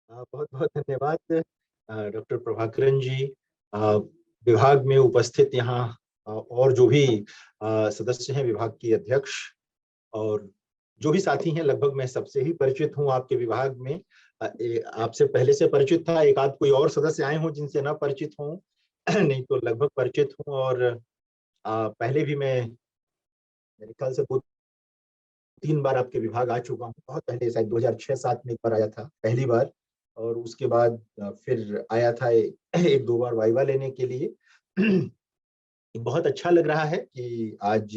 बहुत बहुत धन्यवाद डॉक्टर प्रभाकरन जी। अ, विभाग में उपस्थित यहाँ और जो भी सदस्य हैं, विभाग की अध्यक्ष और जो भी साथी हैं, लगभग मैं सबसे ही परिचित हूँ आपके विभाग में। आपसे पहले से परिचित था, एक आध कोई और सदस्य आए हों जिनसे ना परिचित हूँ नहीं तो लगभग परिचित हूँ। और पहले भी मैं मेरे ख्याल से 2-3 बार आपके विभाग आ चुका हूँ। बहुत पहले शायद 2006-07 में एक बार आया था पहली बार, और उसके बाद फिर आया था एक दो बार वाइवा लेने के लिए। बहुत अच्छा लग रहा है कि आज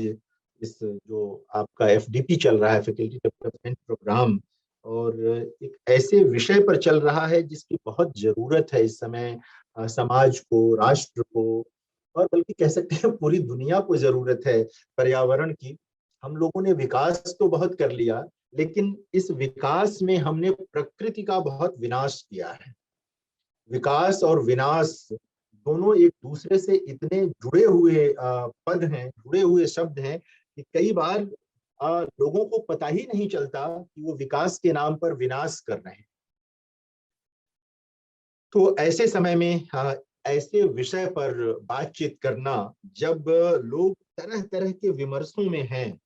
इस जो आपका एफडीपी चल रहा है, फैकल्टी डेवलपमेंट प्रोग्राम, और एक ऐसे विषय पर चल रहा है जिसकी बहुत जरूरत है इस समय समाज को, राष्ट्र को, और बल्कि कह सकते हैं पूरी दुनिया को जरूरत है पर्यावरण की। हम लोगों ने विकास तो बहुत कर लिया, लेकिन इस विकास में हमने प्रकृति का बहुत विनाश किया है। विकास और विनाश दोनों एक दूसरे से इतने जुड़े हुए पद हैं, जुड़े हुए शब्द हैं कि कई बार लोगों को पता ही नहीं चलता कि वो विकास के नाम पर विनाश कर रहे हैं। तो ऐसे समय में ऐसे विषय पर बातचीत करना, जब लोग तरह तरह के विमर्शों में हैं,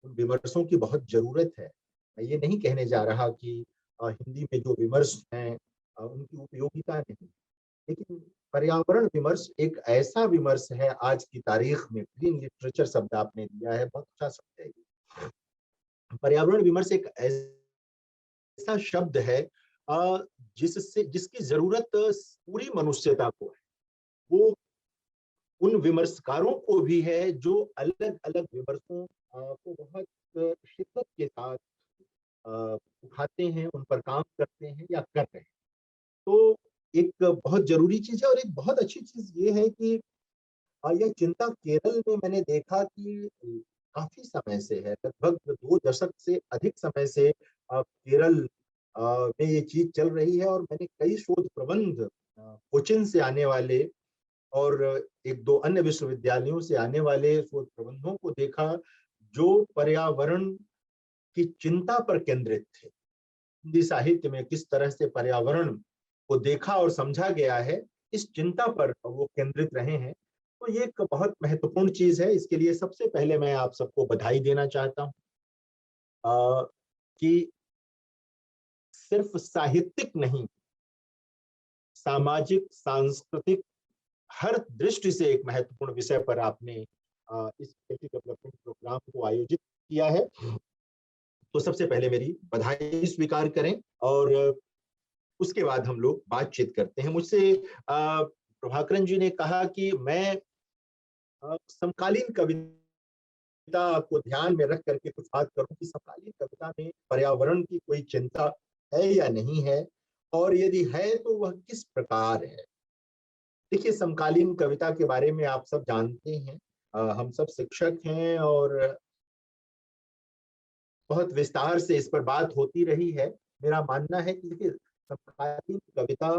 उन विमर्शों की बहुत जरूरत है। मैं ये नहीं कहने जा रहा कि हिंदी में जो विमर्श हैं उनकी उपयोगिता नहीं, लेकिन पर्यावरण विमर्श एक ऐसा विमर्श है आज की तारीख में। ग्रीन लिटरेचर शब्द आपने दिया है, बहुत अच्छा शब्द है ये। पर्यावरण विमर्श एक ऐसा शब्द है जिससे जिसकी जरूरत पूरी मनुष्यता को है। वो उन विमर्शकारों को भी है जो अलग अलग विमर्शों को बहुत शिद्दत के साथ उठाते हैं, उन पर काम करते हैं या कर रहे हैं। तो एक बहुत जरूरी चीज है, और एक बहुत अच्छी चीज ये है कि यह चिंता केरल में मैंने देखा कि काफी समय से है, लगभग 2 दशक से अधिक समय से केरल में ये चीज चल रही है। और मैंने कई शोध प्रबंध कोचिन से आने वाले और एक दो अन्य विश्वविद्यालयों से आने वाले शोध प्रबंधों को देखा जो पर्यावरण की चिंता पर केंद्रित थे। हिंदी साहित्य में किस तरह से पर्यावरण को देखा और समझा गया है, इस चिंता पर वो केंद्रित रहे हैं। तो ये एक बहुत महत्वपूर्ण चीज है। इसके लिए सबसे पहले मैं आप सबको बधाई देना चाहता हूँ कि सिर्फ साहित्यिक नहीं, सामाजिक, सांस्कृतिक, हर दृष्टि से एक महत्वपूर्ण विषय पर आपने इस डेवलपमेंट प्रोग्राम को आयोजित किया है। तो सबसे पहले मेरी बधाई स्वीकार करें, और उसके बाद हम लोग बातचीत करते हैं। मुझसे प्रभाकरन जी ने कहा कि मैं समकालीन कविता को ध्यान में रख करके कुछ बात करूं कि समकालीन कविता में पर्यावरण की कोई चिंता है या नहीं है, और यदि है तो वह किस प्रकार है। देखिए, समकालीन कविता के बारे में आप सब जानते हैं, हम सब शिक्षक हैं और बहुत विस्तार से इस पर बात होती रही है। मेरा मानना है कि देखिए, समकालीन कविता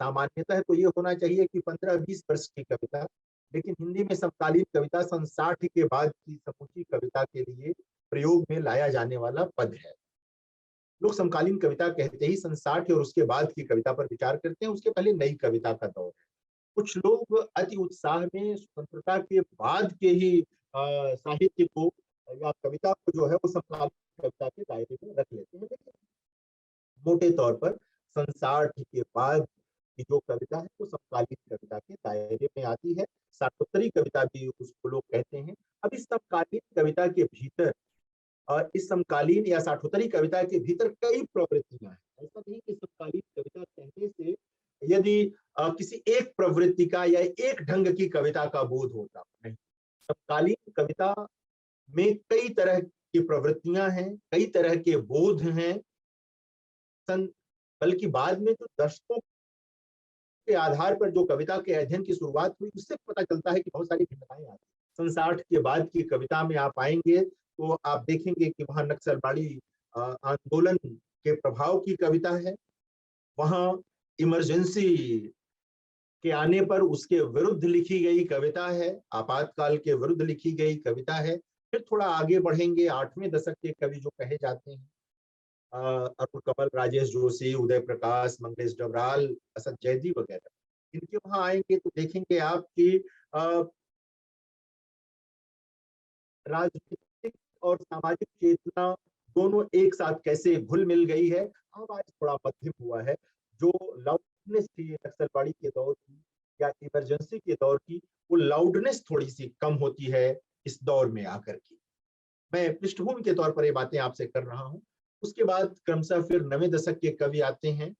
सामान्यतः तो ये होना चाहिए कि 15-20 वर्ष की कविता, लेकिन हिंदी में समकालीन कविता सन 60 के बाद की समूची कविता के लिए प्रयोग में लाया जाने वाला पद है। लोग समकालीन कविता कहते ही सन 60 और उसके बाद की कविता पर विचार करते हैं, उसके पहले नई कविता का दौर है। कुछ लोग अति उत्साह में स्वतंत्रता के बाद के ही साहित्य को या कविता को जो है वो समकालीन कविता के दायरे में रख लेते हैं, लेकिन मोटे तौर पर सन 60 के बाद की जो कविता है वो समकालीन कविता के दायरे में आती है। साठोत्तरी कविता भी उसको लोग कहते हैं। अब इस समकालीन कविता के भीतर और इस समकालीन या साठोत्तरी कविता के भीतर कई प्रवृत्तियां हैं। ऐसा नहीं कि समकालीन कविता कहने से यदि किसी एक प्रवृत्ति का या एक ढंग की कविता का बोध होता नहीं। समकालीन कविता में कई तरह की प्रवृत्तियां हैं, कई तरह के बोध हैं। बल्कि बाद में जो दर्शकों के आधार पर जो कविता के अध्ययन की शुरुआत हुई, उससे पता चलता है कि बहुत सारी भिन्नताएं आती हैं। सन 60 के बाद की कविता में आप आएंगे तो आप देखेंगे कि वहां नक्सलवाड़ी आंदोलन के प्रभाव की कविता है, वहां इमरजेंसी के आने पर उसके विरुद्ध लिखी गई कविता है, आपातकाल के विरुद्ध लिखी गई कविता है। फिर थोड़ा आगे बढ़ेंगे, 8वें दशक के कवि जो कहे जाते हैं, अरुण कमल, राजेश जोशी, उदय प्रकाश, मंगलेश डबराल, असद जैदी वगैरह, इनके वहां आएंगे तो देखेंगे आप कि राजनीतिक और सामाजिक चेतना दोनों एक साथ कैसे घुल मिल गई है। आवाज थोड़ा मध्यम हुआ है। जो लाउडनेस थी नक्सलवाड़ी के दौर की या इमरजेंसी के दौर की, वो लाउडनेस थोड़ी सी कम होती है इस दौर में आकर के। मैं पृष्ठभूमि के तौर पर ये बातें आपसे कर रहा हूँ। उसके बाद क्रमशः फिर 90 दशक के कवि आते हैं,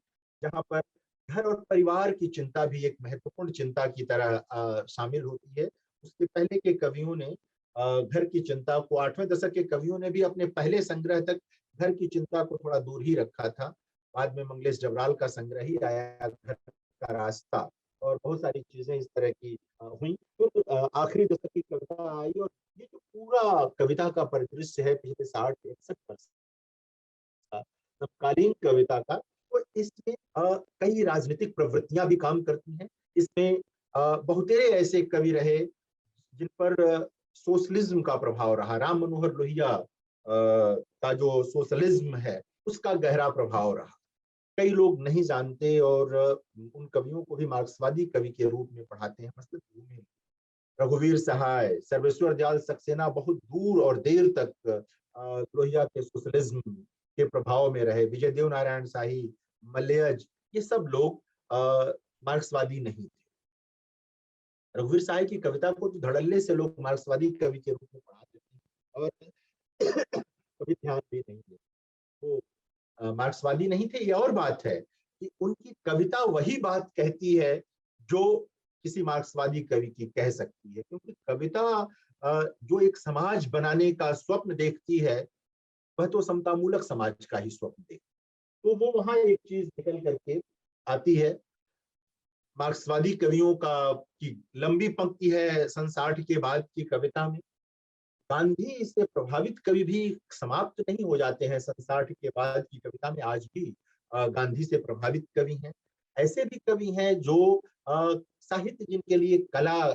जहां पर घर और परिवार की चिंता भी एक महत्वपूर्ण चिंता की तरह शामिल होती है। उसके पहले के कवियों ने घर की चिंता को, 8वें दशक के कवियों ने भी अपने पहले संग्रह तक घर की चिंता को थोड़ा दूर ही रखा था। बाद में मंगलेश डबराल का संग्रह ही आया, घर का रास्ता, और बहुत सारी चीजें इस तरह की हुई। फिर आखिरी दशक की कविता आई, और ये जो पूरा कविता का परिदृश्य है पिछले 60-61 वर्ष का, समकालीन कविता का, तो इसमें कई राजनीतिक प्रवृत्तियां भी काम करती हैं। इसमें बहुतेरे ऐसे कवि रहे जिन पर सोशलिज्म का प्रभाव रहा। राम मनोहर लोहिया का जो सोशलिज्म है, उसका गहरा प्रभाव रहा। कई लोग नहीं जानते और उन कवियों को भी मार्क्सवादी कवि के रूप में पढ़ाते हैं। मसलन रघुवीर सहाय, सर्वेश्वर दयाल सक्सेना बहुत दूर और देर तक लोहिया के सोशलिज्म के प्रभाव में रहे। विजय देव नारायण शाही, मलयज, ये सब लोग मार्क्सवादी नहीं थे। रघुवीर सहाय की कविता को तो धड़ल्ले से लोग मार्क्सवादी कवि के रूप में पढ़ा देते हैं और कभी ध्यान भी नहीं देते। वो मार्क्सवादी नहीं थे, ये और बात है कि उनकी कविता वही बात कहती है जो किसी मार्क्सवादी कवि की कह सकती है, क्योंकि कविता जो एक समाज बनाने का स्वप्न देखती है, वह तो समतामूलक समाज का ही स्वप्न देखती है। तो वो वहां एक चीज निकल करके आती है। मार्क्सवादी कवियों का की लंबी पंक्ति है सन 60 के बाद की कविता में। गांधी से प्रभावित कवि भी समाप्त नहीं हो जाते हैं सन 60 के बाद की कविता में। आज भी गांधी से प्रभावित कवि हैं। ऐसे भी कवि हैं जो साहित्य जिनके लिए कला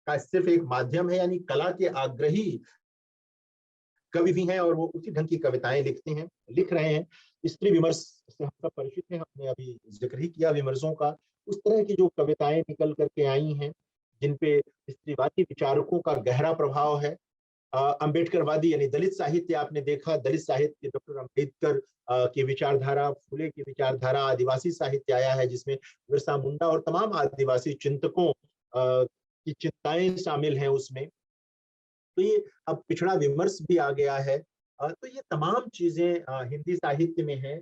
का सिर्फ एक माध्यम है, यानी कला के आग्रही कवि भी हैं, और वो उसी ढंग की कविताएं लिखते हैं, लिख रहे हैं। स्त्री विमर्श से हम सब परिचित हैं, हमने अभी जिक्र ही किया विमर्शों का। उस तरह की जो कविताएं निकल करके आई हैं, जिनपे स्त्रीवादी विचारकों का गहरा प्रभाव है। अम्बेडकरवादी यानी दलित साहित्य, आपने देखा दलित साहित्य, डॉक्टर अम्बेडकर की विचारधारा, फुले की विचारधारा, आदिवासी साहित्य आया है जिसमें बिरसा मुंडा और तमाम आदिवासी चिंतकों की चिंताएं शामिल हैं उसमें। तो ये अब पिछड़ा विमर्श भी आ गया है। तो ये तमाम चीजें हिंदी साहित्य में है।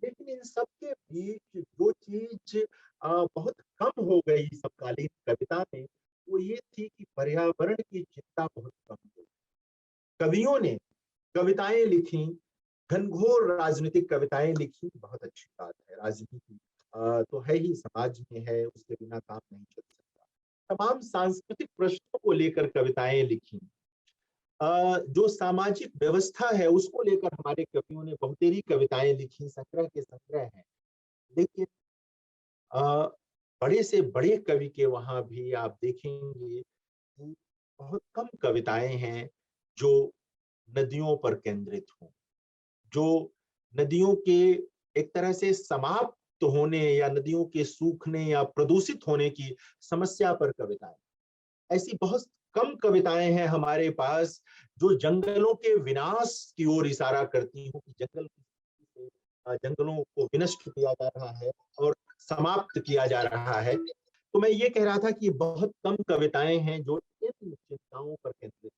लेकिन इन सब के बीच जो चीज बहुत कम हो गई समकालीन कविता में, वो ये थी कि पर्यावरण की चिंता बहुत कम हो गई। कवियों ने कविताएं लिखी, घनघोर राजनीतिक कविताएं लिखी, बहुत अच्छी बात है। राजनीति तो है ही, समाज में है, उसके बिना काम नहीं चल सकता। तमाम सांस्कृतिक प्रश्नों को लेकर कविताएं लिखी। जो सामाजिक व्यवस्था है उसको लेकर हमारे कवियों ने बहुतेरी कविताएं लिखी, संग्रह के संग्रह हैं। लेकिन अ, बड़े से बड़े कवि के वहां भी आप देखेंगे कि बहुत कम कविताएं हैं जो नदियों पर केंद्रित हों, जो नदियों के एक तरह से समाप्त होने या नदियों के सूखने या प्रदूषित होने की समस्या पर कविताएं। ऐसी बहुत कम कविताएं हैं हमारे पास जो जंगलों के विनाश की ओर इशारा करती हूँ कि जंगलों को विनष्ट किया जा रहा है और समाप्त किया जा रहा है। तो मैं ये कह रहा था कि बहुत कम कविताएं हैं जो इन चिंताओं पर केंद्रित,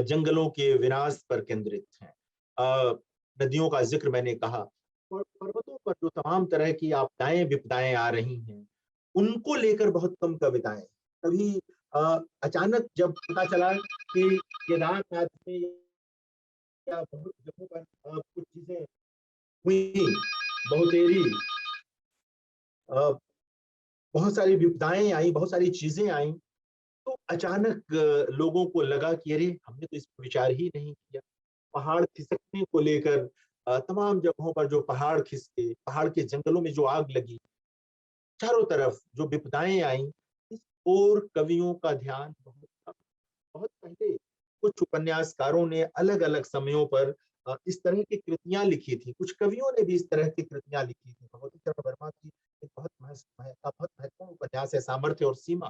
जंगलों के विनाश पर केंद्रित हैं। नदियों का जिक्र मैंने कहा, और पर्वतों पर जो तमाम तरह की आपदाएं विपदाएं आ रही हैं, उनको लेकर बहुत कम कविताएं। कभी अचानक जब पता चला कि केदारनाथ में या बहुत जगहों पर कुछ चीजें हुई, बहुतेरी बहुत सारी विपदाएं आई, बहुत सारी चीजें आई, तो अचानक लोगों को लगा कि अरे हमने तो इस पर विचार ही नहीं किया। पहाड़ खिसकने को लेकर तमाम जगहों पर जो पहाड़ खिसके, पहाड़ के जंगलों में जो आग लगी, चारों तरफ जो विपदाएं आई, इस ओर कवियों का ध्यान बहुत कम। बहुत पहले कुछ उपन्यासकारों ने अलग अलग समयों पर इस तरह की कृतियां लिखी थी। कुछ कवियों ने भी इस तरह की कृतियां लिखी थी। भगवती चरण वर्मा की एक बहुत महत्वपूर्ण उपन्यास है सामर्थ्य और सीमा,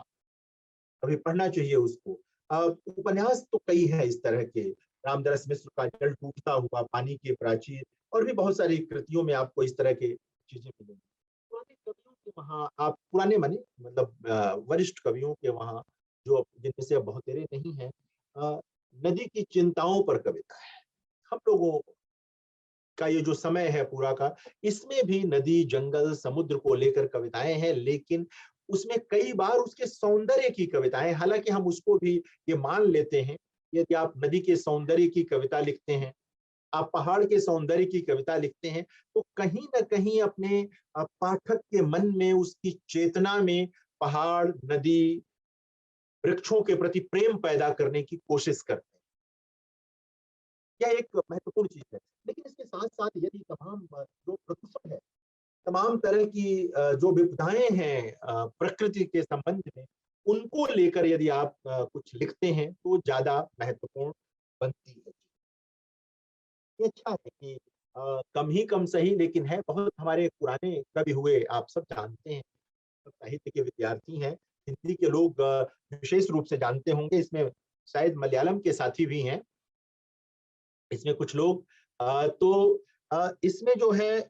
कभी पढ़ना चाहिए उसको। उपन्यास तो कई है इस तरह के, रामदरस मिश्र का जल टूटता हुआ, पानी के प्राचीर, और भी बहुत सारी कृतियों में आपको इस तरह के चीजें मिलेंगी। पुराने कवियों के वहाँ आप पुराने माने मतलब वरिष्ठ कवियों के वहाँ, जो जिनमें से अब बहुतेरे नहीं है, नदी की चिंताओं पर कविता है। हम लोगों का ये जो समय है पूरा का, इसमें भी नदी, जंगल, समुद्र को लेकर कविताएं हैं, लेकिन उसमें कई बार उसके सौंदर्य की कविताएं, हालांकि हम उसको भी ये मान लेते हैं, यदि आप नदी के सौंदर्य की कविता लिखते हैं, आप पहाड़ के सौंदर्य की कविता लिखते हैं, तो कहीं ना कहीं अपने पाठक के मन में, उसकी चेतना में पहाड़, नदी, वृक्षों के प्रति प्रेम पैदा करने की कोशिश करते हैं। यह एक महत्वपूर्ण चीज है। लेकिन इसके साथ साथ यदि तमाम जो प्रदूषण है, तमाम तरह की जो विपदाएं हैं प्रकृति के संबंध में, उनको लेकर यदि आप कुछ लिखते हैं तो ज्यादा महत्वपूर्ण बनती है। ये अच्छा है कि कम ही कम सही, लेकिन है। बहुत हमारे पुराने कवि हुए, आप सब जानते हैं, सब साहित्य के विद्यार्थी हैं। हिंदी के लोग विशेष रूप से जानते होंगे, इसमें शायद मलयालम के साथी भी हैं इसमें कुछ लोग। तो इसमें जो है,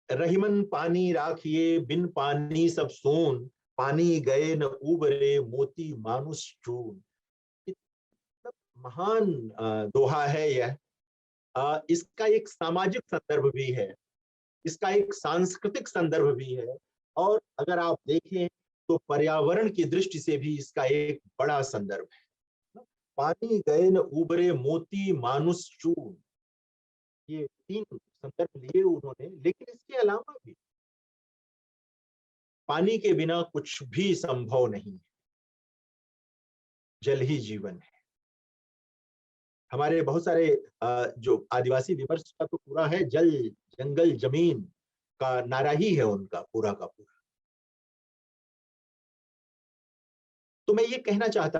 रहीमन पानी राखिए बिन पानी सब सोन, पानी गए न उबरे मोती मानुष चून। इतना महान दोहा है यह। इसका एक सामाजिक संदर्भ भी है, इसका एक सांस्कृतिक संदर्भ भी है, और अगर आप देखें तो पर्यावरण की दृष्टि से भी इसका एक बड़ा संदर्भ है। पानी गए न उबरे मोती मानुष चून, ये 3 संदर्भ लिए उन्होंने। लेकिन इसके अलावा भी पानी के बिना कुछ भी संभव नहीं है, जल ही जीवन है। हमारे बहुत सारे जो आदिवासी विमर्श का तो पूरा है, जल, जंगल, जमीन का नारा ही है उनका पूरा का पूरा। तो मैं ये कहना चाहता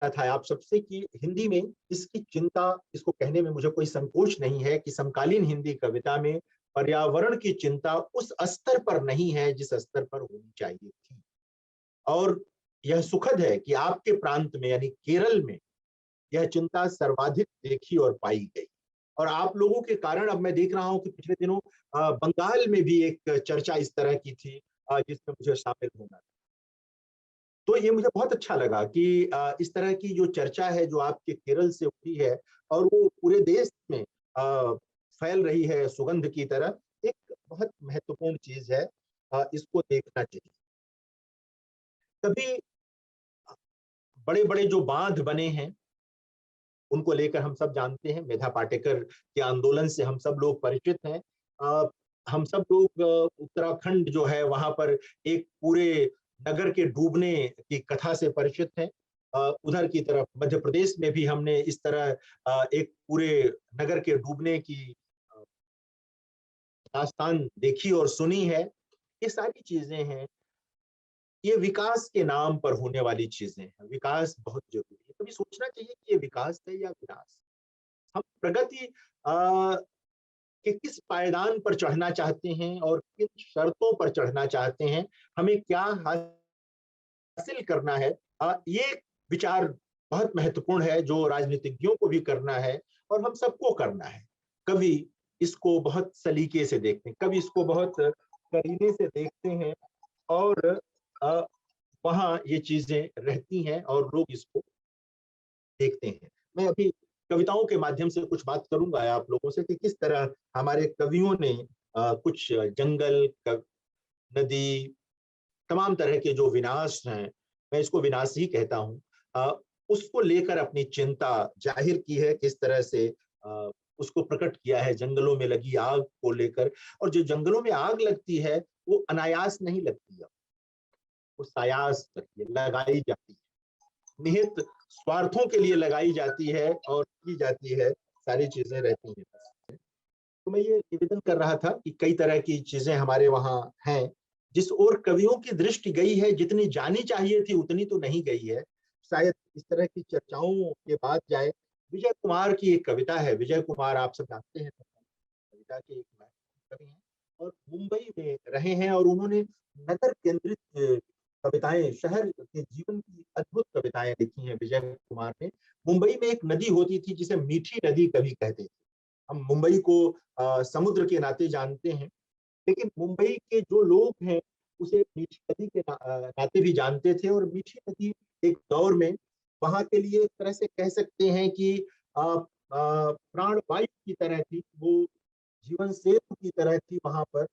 था आप सबसे कि हिंदी में इसकी चिंता, इसको कहने में मुझे कोई संकोच नहीं है कि समकालीन हिंदी कविता में पर्यावरण की चिंता उस स्तर पर नहीं है जिस स्तर पर होनी चाहिए थी। और यह सुखद है कि आपके प्रांत में यानी केरल में यह चिंता सर्वाधिक देखी और पाई गई। और आप लोगों के कारण अब मैं देख रहा हूं कि पिछले दिनों बंगाल में भी एक चर्चा इस तरह की थी जिसमें मुझे शामिल होना था। तो ये मुझे बहुत अच्छा लगा कि इस तरह की जो चर्चा है जो आपके केरल से हुई है, और वो पूरे देश में फैल रही है सुगंध की तरह, एक बहुत महत्वपूर्ण चीज है। इसको देखना चाहिए। कभी बड़े बड़े जो बांध बने हैं उनको लेकर हम सब जानते हैं, मेधा पाटेकर के आंदोलन से हम सब लोग परिचित हैं। हम सब लोग उत्तराखंड जो है वहां पर एक पूरे नगर के डूबने की कथा से परिचित हैं। उधर की तरफ मध्य प्रदेश में भी हमने इस तरह एक पूरे नगर के डूबने की अ, दास्तान देखी और सुनी है। ये सारी चीजें हैं, ये विकास के नाम पर होने वाली चीजें हैं। विकास बहुत जरूरी है। कभी सोचना चाहिए कि ये विकास है या विनाश। हम प्रगति के किस पायदान पर चढ़ना चाहते हैं और किन शर्तों पर चढ़ना चाहते हैं, हमें क्या हासिल करना है, ये विचार बहुत महत्वपूर्ण है, जो राजनीतिज्ञों को भी करना है और हम सबको करना है। कभी इसको बहुत सलीके से देखते हैं, कभी इसको बहुत करीने से देखते हैं, और वहां ये चीजें रहती हैं और लोग इसको देखते हैं। मैं अभी कविताओं के माध्यम से कुछ बात करूंगा आप लोगों से कि किस तरह हमारे कवियों ने कुछ जंगल, नदी, तमाम तरह के जो विनाश हैं, मैं इसको विनाश ही कहता हूँ, उसको लेकर अपनी चिंता जाहिर की है। किस तरह से उसको प्रकट किया है जंगलों में लगी आग को लेकर। और जो जंगलों में आग लगती है वो अनायास नहीं लगती है, वो सायास लगती है, लगाई जाती है, निहित स्वार्थों के लिए लगाई जाती है और की जाती है, सारी चीजें रहती हैं। तो मैं ये निवेदन कर रहा था कि कई तरह की चीजें हमारे वहाँ हैं, जिस ओर कवियों की दृष्टि गई है, जितनी जानी चाहिए थी उतनी तो नहीं गई है। शायद इस तरह की चर्चाओं के बाद जाए, विजय कुमार की एक कविता है। विजय कुमार आप सब जानते हैं, कविता के एक महत्वपूर्ण कवि हैं और मुंबई में रहे हैं और उन्होंने नगर केंद्रित कविताएं, शहर के जीवन की अद्भुत कविताएं लिखी हैं विजय कुमार ने। मुंबई में एक नदी होती थी जिसे मीठी नदी कभी कहते थे। हम मुंबई को समुद्र के नाते जानते हैं, लेकिन मुंबई के जो लोग हैं उसे मीठी नदी के नाते भी जानते थे। और मीठी नदी एक दौर में वहां के लिए एक तरह से कह सकते हैं कि प्राणवायु की तरह थी, वो जीवन सेतु की तरह थी वहां पर।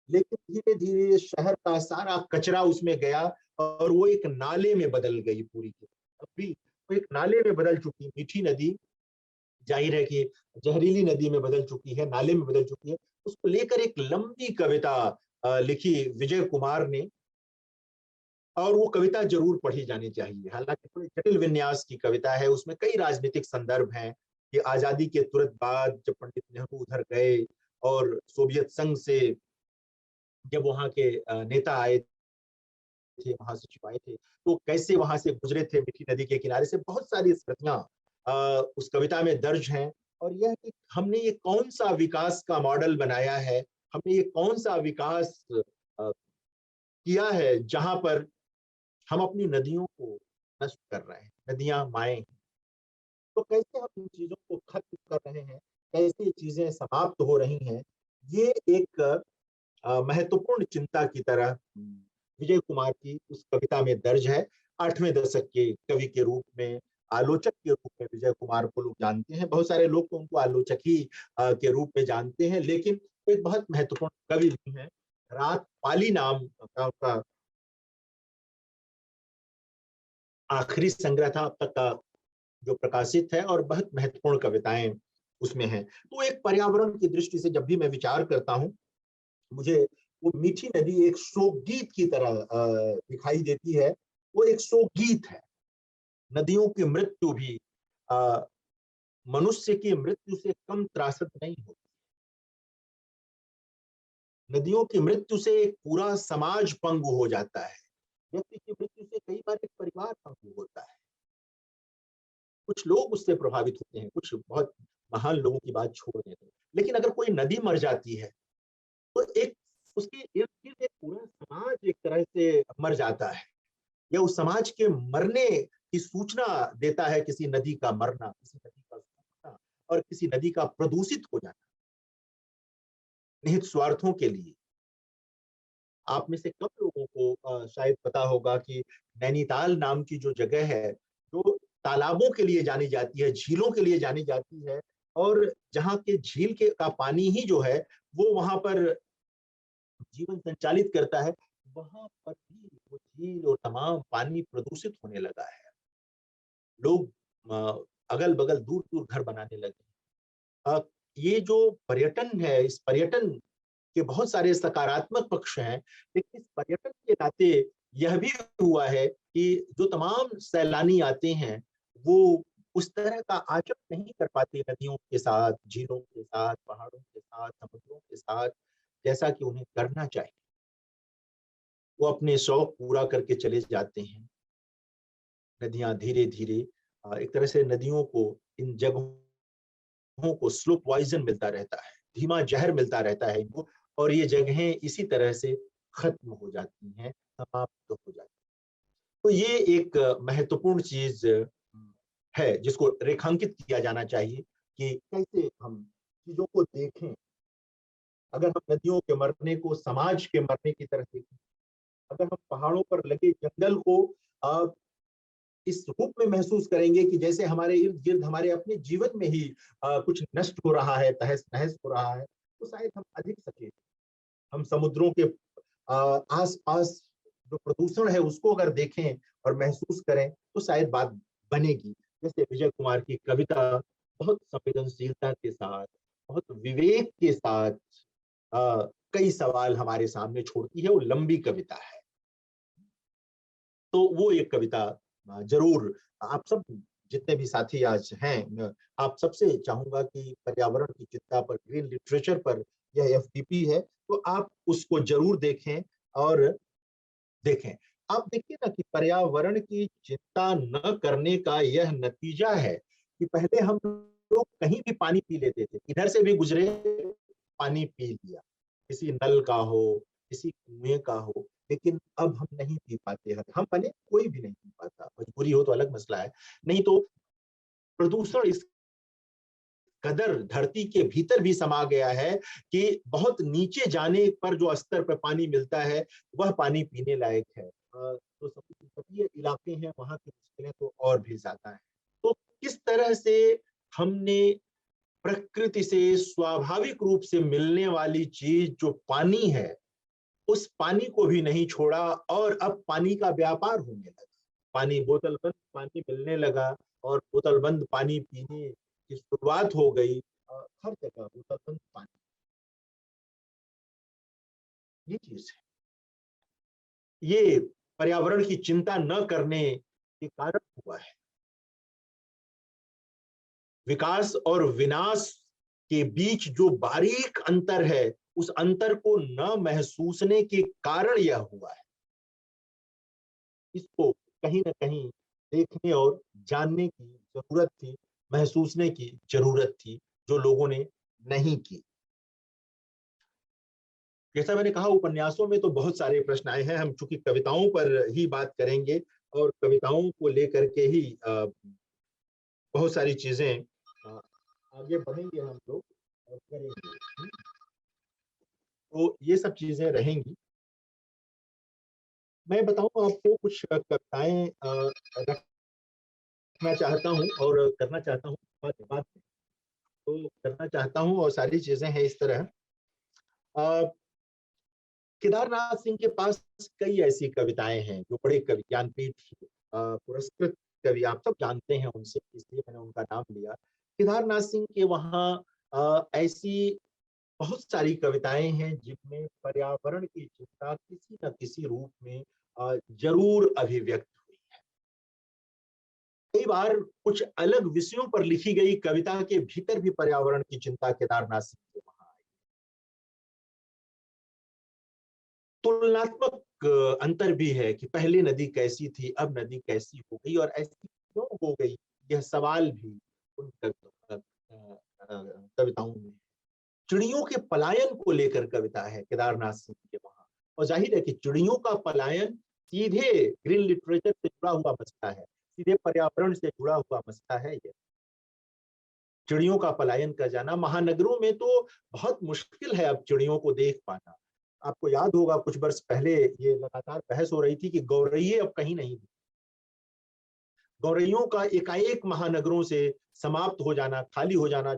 लेकिन धीरे धीरे शहर का सारा कचरा उसमें गया और वो एक नाले में बदल गई पूरी की। अभी वो एक नाले में बदल चुकी मीठी नदी, जाहिर है कि जहरीली नदी में बदल चुकी है, नाले में बदल चुकी है। उसको लेकर एक लंबी कविता लिखी विजय कुमार ने, और वो कविता जरूर पढ़ी जानी चाहिए। हालांकि थोड़ी जटिल विन्यास की कविता है, उसमें कई राजनीतिक संदर्भ हैं कि आजादी के तुरंत बाद जब पंडित नेहरू उधर गए और सोवियत संघ से जब वहां के नेता आए थे, वहां से छिपाए थे, तो कैसे वहां से गुजरे थे मीठी नदी के किनारे से, बहुत सारी स्मृतियां उस कविता में दर्ज हैं। और यह कि हमने ये कौन सा विकास का मॉडल बनाया है, हमने ये कौन सा विकास किया है जहां पर हम अपनी नदियों को नष्ट कर रहे हैं। नदियां माएँ हैं, तो कैसे हम इन चीजों को खत्म कर रहे हैं, कैसे ये चीजें समाप्त हो रही हैं, ये एक महत्वपूर्ण चिंता की तरह विजय कुमार की उस कविता में दर्ज है। 8वें दशक के कवि के रूप में, आलोचक के रूप में विजय कुमार को लोग जानते हैं। बहुत सारे लोग तो उनको आलोचक ही के रूप में जानते हैं, लेकिन वो एक बहुत महत्वपूर्ण कवि भी हैं। रात पाली नाम का उनका आखिरी संग्रह था अब तक का जो प्रकाशित है, और बहुत महत्वपूर्ण कविताएं उसमें हैं। तो एक पर्यावरण की दृष्टि से जब भी मैं विचार करता हूँ, मुझे वो मीठी नदी एक शोक गीत की तरह दिखाई देती है। वो एक शोक गीत है। नदियों की मृत्यु भी अ, मनुष्य की मृत्यु से कम त्रासद नहीं होती। नदियों की मृत्यु से एक पूरा समाज पंगु हो जाता है। व्यक्ति की मृत्यु से कई बार एक परिवार पंगु होता है। कुछ लोग उससे प्रभावित होते हैं, कुछ बहुत महान लोगों की बात छोड़ देते हैं, लेकिन अगर कोई नदी मर जाती है तो एक उसके इर्द गिर्द एक पूरा समाज एक तरह से मर जाता है, या उस समाज के मरने की सूचना देता है किसी नदी का मरना, किसी नदी का सूखना, और किसी नदी का प्रदूषित हो जाना निहित स्वार्थों के लिए। आप में से कम लोगों को शायद पता होगा कि नैनीताल नाम की जो जगह है, जो तालाबों के लिए जानी जाती है, झीलों के लिए जानी जाती है, और जहाँ के झील के का पानी ही जो है वो वहां पर जीवन संचालित करता है, वहां पर भी वो झील और तमाम पानी प्रदूषित होने लगा है। लोग अगल बगल दूर दूर घर बनाने लगे। अ, ये जो पर्यटन है, इस पर्यटन के बहुत सारे सकारात्मक पक्ष हैं, लेकिन इस पर्यटन के नाते यह भी हुआ है कि जो तमाम सैलानी आते हैं वो उस तरह का आचरण नहीं कर पाते नदियों के साथ, झीलों के साथ, पहाड़ों के साथ, समुद्रों के साथ, जैसा कि उन्हें करना चाहिए। वो अपने शौक पूरा करके चले जाते हैं। नदियां धीरे धीरे एक तरह से नदियों को, इन जगहों को स्लो पॉइजन मिलता रहता है, धीमा जहर मिलता रहता है इनको, और ये जगहें इसी तरह से खत्म हो जाती हैं, समाप्त हो जाती हैं। तो ये एक महत्वपूर्ण चीज है जिसको रेखांकित किया जाना चाहिए कि कैसे हम चीजों को देखें। अगर हम नदियों के मरने को समाज के मरने की तरह देखें, अगर हम पहाड़ों पर लगे जंगल को इस रूप में महसूस करेंगे कि जैसे हमारे इर्द गिर्द हमारे अपने जीवन में ही कुछ नष्ट हो रहा है, तहस नहस हो रहा है, तो शायद हम अधिक सचेत। हम समुद्रों के आस पास जो प्रदूषण है उसको अगर देखें और महसूस करें तो शायद बात बनेगी। जैसे विजय कुमार की कविता बहुत संवेदनशीलता के साथ, बहुत विवेक के साथ कई सवाल हमारे सामने छोड़ती है। वो लंबी कविता है, तो वो एक कविता जरूर आप सब जितने भी साथी आज हैं, आप सबसे चाहूंगा कि पर्यावरण की चिंता पर, ग्रीन लिटरेचर पर यह एफडीपी है, तो आप उसको जरूर देखें। और देखें, आप देखिए ना कि पर्यावरण की चिंता न करने का यह नतीजा है कि पहले हम लोग कहीं भी पानी पी लेते थे, इधर से भी गुजरे, पानी पी लिया, किसी नल का हो, किसी कुएं का हो, लेकिन अब हम नहीं पी पाते हैं। हम बने, कोई भी नहीं पी पाता, मजबूरी हो तो अलग मसला है। नहीं तो प्रदूषण इस कदर धरती के भीतर भी समा गया है कि बहुत नीचे जाने पर जो स्तर पर पानी मिलता है वह पानी पीने लायक है। तो तटीय इलाके हैं, वहां की मुश्किलें तो और भी ज्यादा है। तो किस तरह से हमने प्रकृति से स्वाभाविक रूप से मिलने वाली चीज जो पानी है, उस पानी को भी नहीं छोड़ा और अब पानी का व्यापार होने लगा। पानी बोतल बंद पानी मिलने लगा और बोतल बंद पानी पीने की शुरुआत हो गई। हर जगह बोतल बंद पानी, ये चीज है। ये पर्यावरण की चिंता न करने के कारण हुआ है। विकास और विनाश के बीच जो बारीक अंतर है, उस अंतर को न महसूसने के कारण यह हुआ है। इसको कहीं ना कहीं देखने और जानने की जरूरत थी, महसूसने की जरूरत थी, जो लोगों ने नहीं की। जैसा मैंने कहा, उपन्यासों में तो बहुत सारे प्रश्न आए हैं। हम चूंकि कविताओं पर ही बात करेंगे और कविताओं को लेकर के ही बहुत सारी चीजें आगे बढ़ेंगे हम लोग और करेंगे। तो ये सब चीजें रहेंगी। मैं बताऊं आपको, कुछ कविताएं रखना चाहता हूं और करना चाहता हूं बाद में। तो करना चाहता हूं और सारी चीजें हैं इस तरह। केदारनाथ सिंह के पास कई ऐसी कविताएं हैं जो बड़े कवि, ज्ञानपीठ पुरस्कृत कवि, आप सब जानते हैं उनसे, इसलिए मैंने उनका नाम लिया। केदारनाथ सिंह के वहाँ ऐसी बहुत सारी कविताएं हैं जिनमें पर्यावरण की चिंता किसी न किसी रूप में जरूर अभिव्यक्त हुई है। कई बार कुछ अलग विषयों पर लिखी गई कविता के भीतर भी पर्यावरण की चिंता केदारनाथ सिंह के वहां आई। तुलनात्मक अंतर भी है कि पहले नदी कैसी थी, अब नदी कैसी हो गई, और ऐसी क्यों हो गई, यह सवाल भी उन कविताओं में। चिड़ियों के पलायन को लेकर कविता है केदारनाथ सिंह के वहां, और जाहिर है कि चिड़ियों का पलायन सीधे ग्रीन लिटरेचर से जुड़ा हुआ मसला है, सीधे पर्यावरण से जुड़ा हुआ मसला है। ये चिड़ियों का पलायन कर जाना, महानगरों में तो बहुत मुश्किल है अब चिड़ियों को देख पाना। आपको याद होगा कुछ वर्ष पहले ये लगातार बहस हो रही थी कि गौरैये अब कहीं नहीं, गौरैयों का एकाएक महानगरों से समाप्त हो जाना, खाली हो जाना,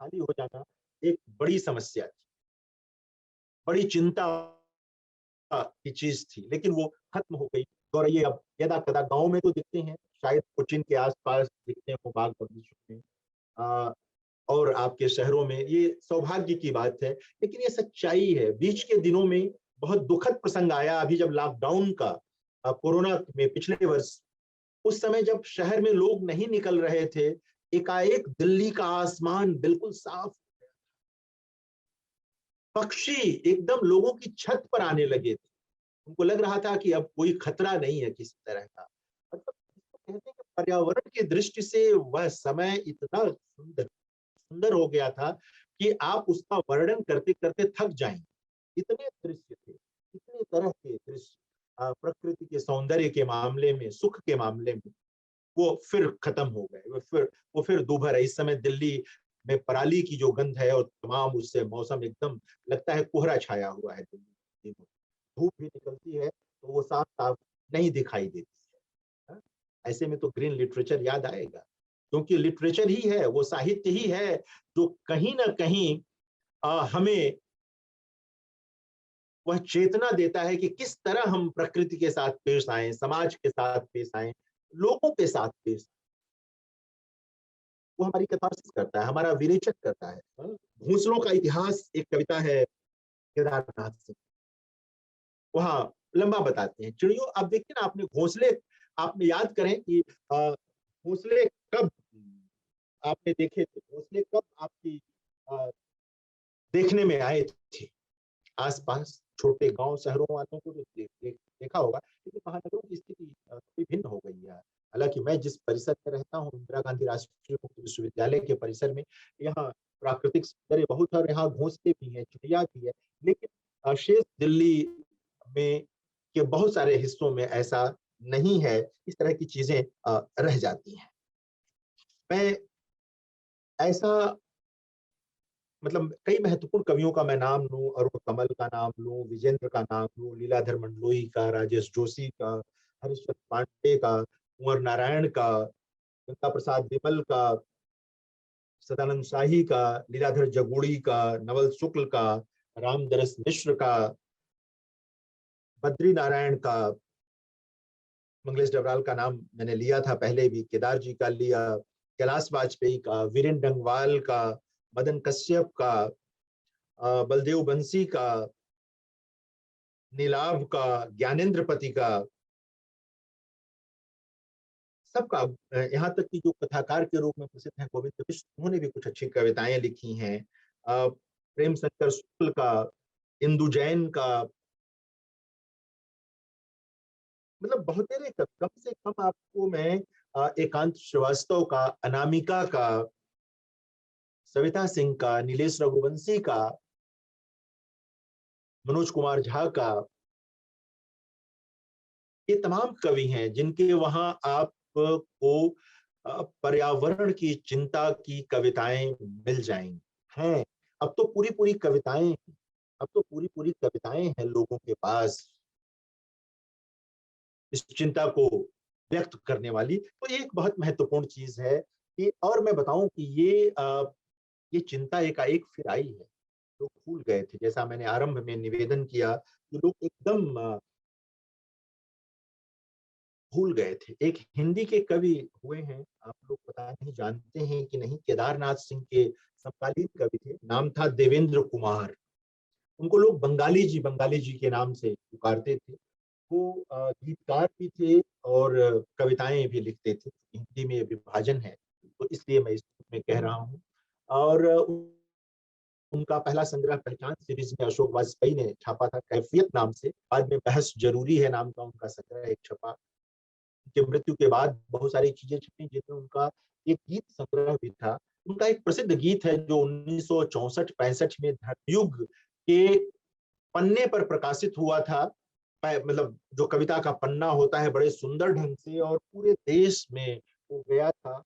खाली हो जाना एक बड़ी समस्या थी, बड़ी चिंता की चीज थी, लेकिन वो खत्म हो गई। गौरैये अब यदा कदा गांव में तो दिखते हैं, शायद कोचिन के आसपास दिखते हो बाग बगीचों में, और आपके शहरों में, ये सौभाग्य की बात है। लेकिन ये सच्चाई है। बीच के दिनों में बहुत दुखद प्रसंग आया, अभी जब लॉकडाउन का, कोरोना में पिछले वर्ष, उस समय जब शहर में लोग नहीं निकल रहे थे, एकाएक दिल्ली का आसमान बिल्कुल साफ, पक्षी एकदम लोगों की छत पर आने लगे थे। उनको लग रहा था कि अब कोई खतरा नहीं है किसी तरह का। मतलब कहते हैं कि पर्यावरण की दृष्टि से वह समय इतना सुंदर सुंदर हो गया था कि आप उसका वर्णन करते करते थक जाएंगे। इतने दृश्य थे, इतने तरह के दृश्य, प्रकृति के सौंदर्य के मामले में, सुख के मामले में, वो फिर खत्म हो गए। वो फिर दोबारा, इस समय दिल्ली में पराली की जो गंध है और तमाम, उससे मौसम एकदम लगता है कोहरा छाया हुआ है दिल्ली में। धूप भी निकलती है तो वो साफ साफ नहीं दिखाई देती है। ऐसे में तो ग्रीन लिटरेचर याद आएगा, क्योंकि लिटरेचर ही है, वो साहित्य ही है जो कहीं ना कहीं हमें वह चेतना देता है कि किस तरह हम प्रकृति के साथ पेश आए, समाज के साथ पेश आए, लोगों के साथ पेश। वो हमारी कैथारसिस करता है, हमारा विरेचन करता है। घोंसलों का इतिहास एक कविता है केदारनाथ से, वहां लंबा बताते हैं चिड़ियों। आप देखिए ना, आपने घोंसले, आपने याद करें कि घोंसले कब आपने देखे थे, घोंसले कब आपकी अ, देखने में आए थे आसपास, छोटे गांव शहरों वालों को तो देखा होगा, लेकिन महानगरों की स्थिति थोड़ी भिन्न हो गई है। हालांकि मैं जिस परिसर में रहता हूँ, इंदिरा गांधी राष्ट्रीय मुक्त विश्वविद्यालय के परिसर में, यहाँ प्राकृतिक सौंदर्य बहुत है और यहाँ घोंसले भी हैं, चिड़िया भी है। लेकिन शेष दिल्ली में के बहुत सारे हिस्सों में ऐसा नहीं है। इस तरह की चीजें रह जाती हैं। मैं ऐसा मतलब कई महत्वपूर्ण कवियों का मैं नाम लूं, अरुण कमल का नाम लूं, विजेंद्र का नाम लूं, लीलाधर मंडलोई का, राजेश जोशी का, हरीशचंद्र पांडे का, कुंवर नारायण का, गंगा प्रसाद विमल का, सदानंद शाही का, लीलाधर जगुड़ी का, नवल शुक्ल का, रामदरस मिश्र का, बद्री नारायण का, मंगलेश डबराल का नाम मैंने लिया था पहले भी, केदार जी का लिया, कैलाश वाजपेयी का, वीरेन डंगवाल का, मदन कश्यप का, बलदेव बंसी का, नीलाभ का, ज्ञानेन्द्र पति का, सबका, यहाँ तक कि जो कथाकार के रूप में प्रसिद्ध हैं गोविंद मिश्र, उन्होंने भी कुछ अच्छी कविताएं लिखी हैं। प्रेम शंकर शुक्ल का, इंदु जैन का, मतलब बहुतेरे कम से कम आपको मैं एकांत श्रीवास्तव का, अनामिका का, सविता सिंह का, नीलेश रघुवंशी का, मनोज कुमार झा का, ये तमाम कवि हैं जिनके वहां आपको पर्यावरण की चिंता की कविताएं मिल जाएंगी हैं। अब तो पूरी पूरी कविताएं अब तो पूरी पूरी कविताएं हैं लोगों के पास इस चिंता को व्यक्त करने वाली। तो ये एक बहुत महत्वपूर्ण चीज है कि, और मैं बताऊं कि ये चिंता एकाएक फिर आई है। लोग भूल गए थे, जैसा मैंने आरंभ में निवेदन किया कि लोग एकदम भूल गए थे। एक हिंदी के कवि हुए हैं, आप लोग पता नहीं जानते हैं कि नहीं, केदारनाथ सिंह के समकालीन कवि थे, नाम था देवेंद्र कुमार। उनको लोग बंगाली जी के नाम से पुकारते थे। वो गीतकार भी थे और कविताएं भी लिखते थे। हिंदी में विभाजन है तो इसलिए मैं इसमें कह रहा हूँ। और उनका पहला संग्रह पहचान सीरीज में अशोक वाजपेयी ने छापा था, कैफियत नाम से। बाद में बहस जरूरी है नाम का उनका संग्रह एक छपा। उनके मृत्यु के बाद बहुत सारी चीजें छपी, जिसमें उनका एक गीत संग्रह भी था। उनका एक प्रसिद्ध गीत है जो 1964-65 में धर्मयुग के पन्ने पर प्रकाशित हुआ था। मतलब जो कविता का पन्ना होता है बड़े सुंदर ढंग से, और पूरे देश में वो गया था।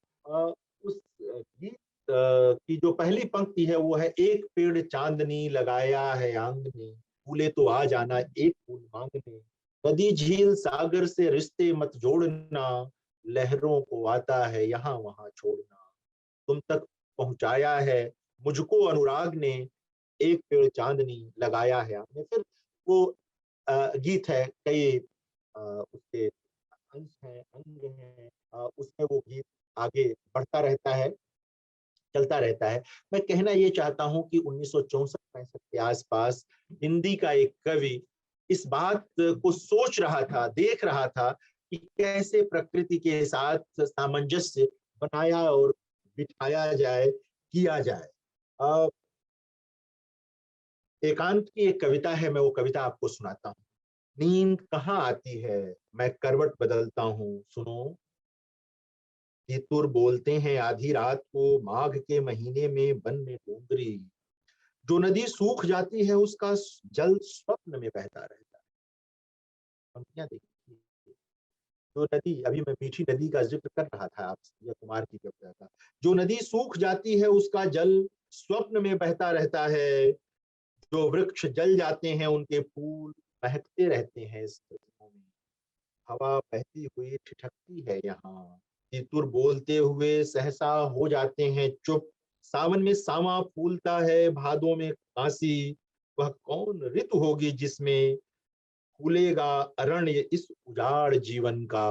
उस गीत की जो पहली पंक्ति है वो है, एक पेड़ चांदनी लगाया है आंगने, फूले तो आ जाना एक फूल मांगने, नदी झील सागर से रिश्ते मत जोड़ना, लहरों को आता है यहाँ वहां छोड़ना, तुम तक पहुंचाया है मुझको अनुराग ने, एक पेड़ चांदनी लगाया है आपने। फिर वो गीत है, कई उसके अंश हैं, अंग हैं, उसमें वो गीत आगे बढ़ता रहता है, चलता रहता है। मैं कहना ये चाहता हूं कि 1964-65 के आसपास हिंदी का एक कवि इस बात को सोच रहा था, देख रहा था कि कैसे प्रकृति के साथ सामंजस्य बनाया और बिठाया जाए, किया जाए। एकांत की एक कविता है, मैं वो कविता आपको सुनाता हूँ। नींद कहाँ आती है, मैं करवट बदलता हूँ, सुनो कि तुर बोलते हैं आधी रात को, माघ के महीने में वन में डोंगरी, जो नदी सूख जाती है उसका जल स्वप्न में बहता रहता है। पंक्तियां देखिए, जो नदी, अभी मैं मीठी नदी का जिक्र कर रहा था आप सूर्य कुमार की कविता का, जो नदी सूख जाती है उसका जल स्वप्न में बहता रहता है, जो वृक्ष जल जाते हैं उनके फूल महकते रहते हैं इस ऋतुओं में, हवा बहती हुई ठिठकती है यहाँ, तीतुर बोलते हुए सहसा हो जाते हैं चुप, सावन में सामा फूलता है, भादों में कांसी, वह कौन ऋतु होगी जिसमें फूलेगा अरण्य इस उजाड़ जीवन का।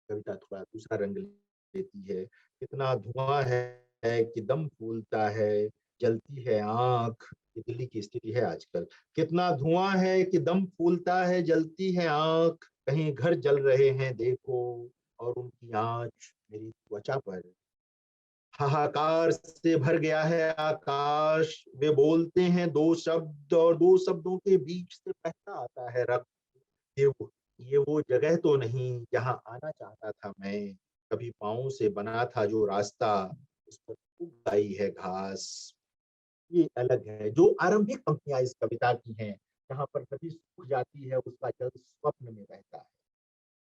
कविता थोड़ा दूसरा रंग लेती है। कितना धुआं है कि दम फूलता है, जलती है आंख, ये दिल्ली की स्थिति है आजकल। कितना धुआं है कि दम फूलता है, जलती है आंख, कहीं घर जल रहे हैं देखो, और उनकी आंच मेरी त्वचा पर। हाहाकार से भर गया है आकाश, वे बोलते हैं दो शब्द और दो शब्दों के बीच से बहता आता है रक्त। ये ये वो जगह तो नहीं जहां आना चाहता था मैं, कभी पाँव से बना था जो रास्ता, उस पर उग आई है घास। ये अलग है। जो आरंभिक पंक्तियां इस कविता की हैं, जहां पर नदी सूख जाती है, उसका जल स्वप्न में बहता है।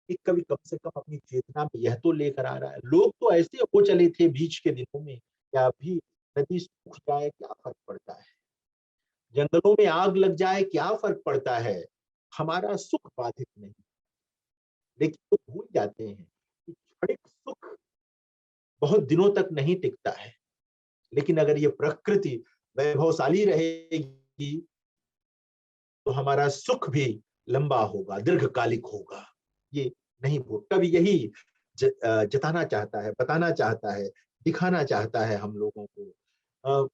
एक कवि कम से कम अपनी चेतना में यह तो लेकर आ रहा है। लोग तो ऐसे हो चले थे बीच के दिनों में, क्या अभी नदी सूख जाए क्या फर्क पड़ता है, जंगलों में आग लग जाए क्या फर्क पड़ता है, हमारा सुख बाधित नहीं। लेकिन वो भूल जाते हैं कि क्षणिक सुख बहुत दिनों तक नहीं टिकता है, लेकिन अगर ये प्रकृति वैभवशाली रहेगी तो हमारा सुख भी लंबा होगा, दीर्घकालिक होगा। ये नहीं भूल, कभी यही जताना चाहता है, बताना चाहता है, दिखाना चाहता है हम लोगों को।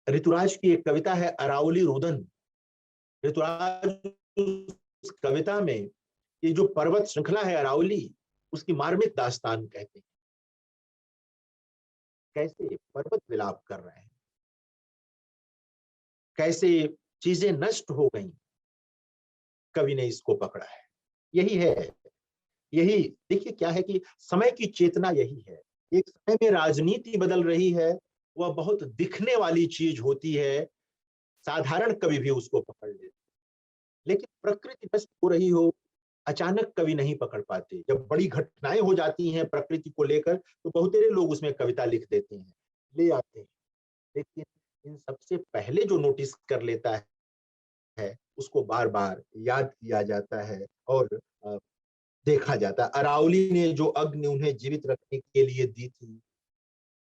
ऋतुराज की एक कविता है अरावली रुदन। ऋतुराज उस कविता में ये जो पर्वत श्रृंखला है अरावली, उसकी मार्मिक दास्तान कहते हैं। कैसे पर्वत विलाप कर रहे हैं, कैसे चीजें नष्ट हो गई, कवि ने इसको पकड़ा है। यही है, यही देखिए क्या है कि समय की चेतना यही है। एक समय में राजनीति बदल रही है, वह बहुत दिखने वाली चीज होती है, साधारण कवि भी उसको पकड़ लेते, लेकिन प्रकृति नष्ट हो रही हो, अचानक कवि नहीं पकड़ पाते। जब बड़ी घटनाएं हो जाती हैं प्रकृति को लेकर, तो बहुतेरे लोग उसमें कविता लिख देते हैं, ले आते हैं। लेकिन इन सबसे पहले जो नोटिस कर लेता है, उसको बार बार याद किया जाता है और देखा जाता है। अरावली ने जो अग्नि उन्हें जीवित रखने के लिए दी थी,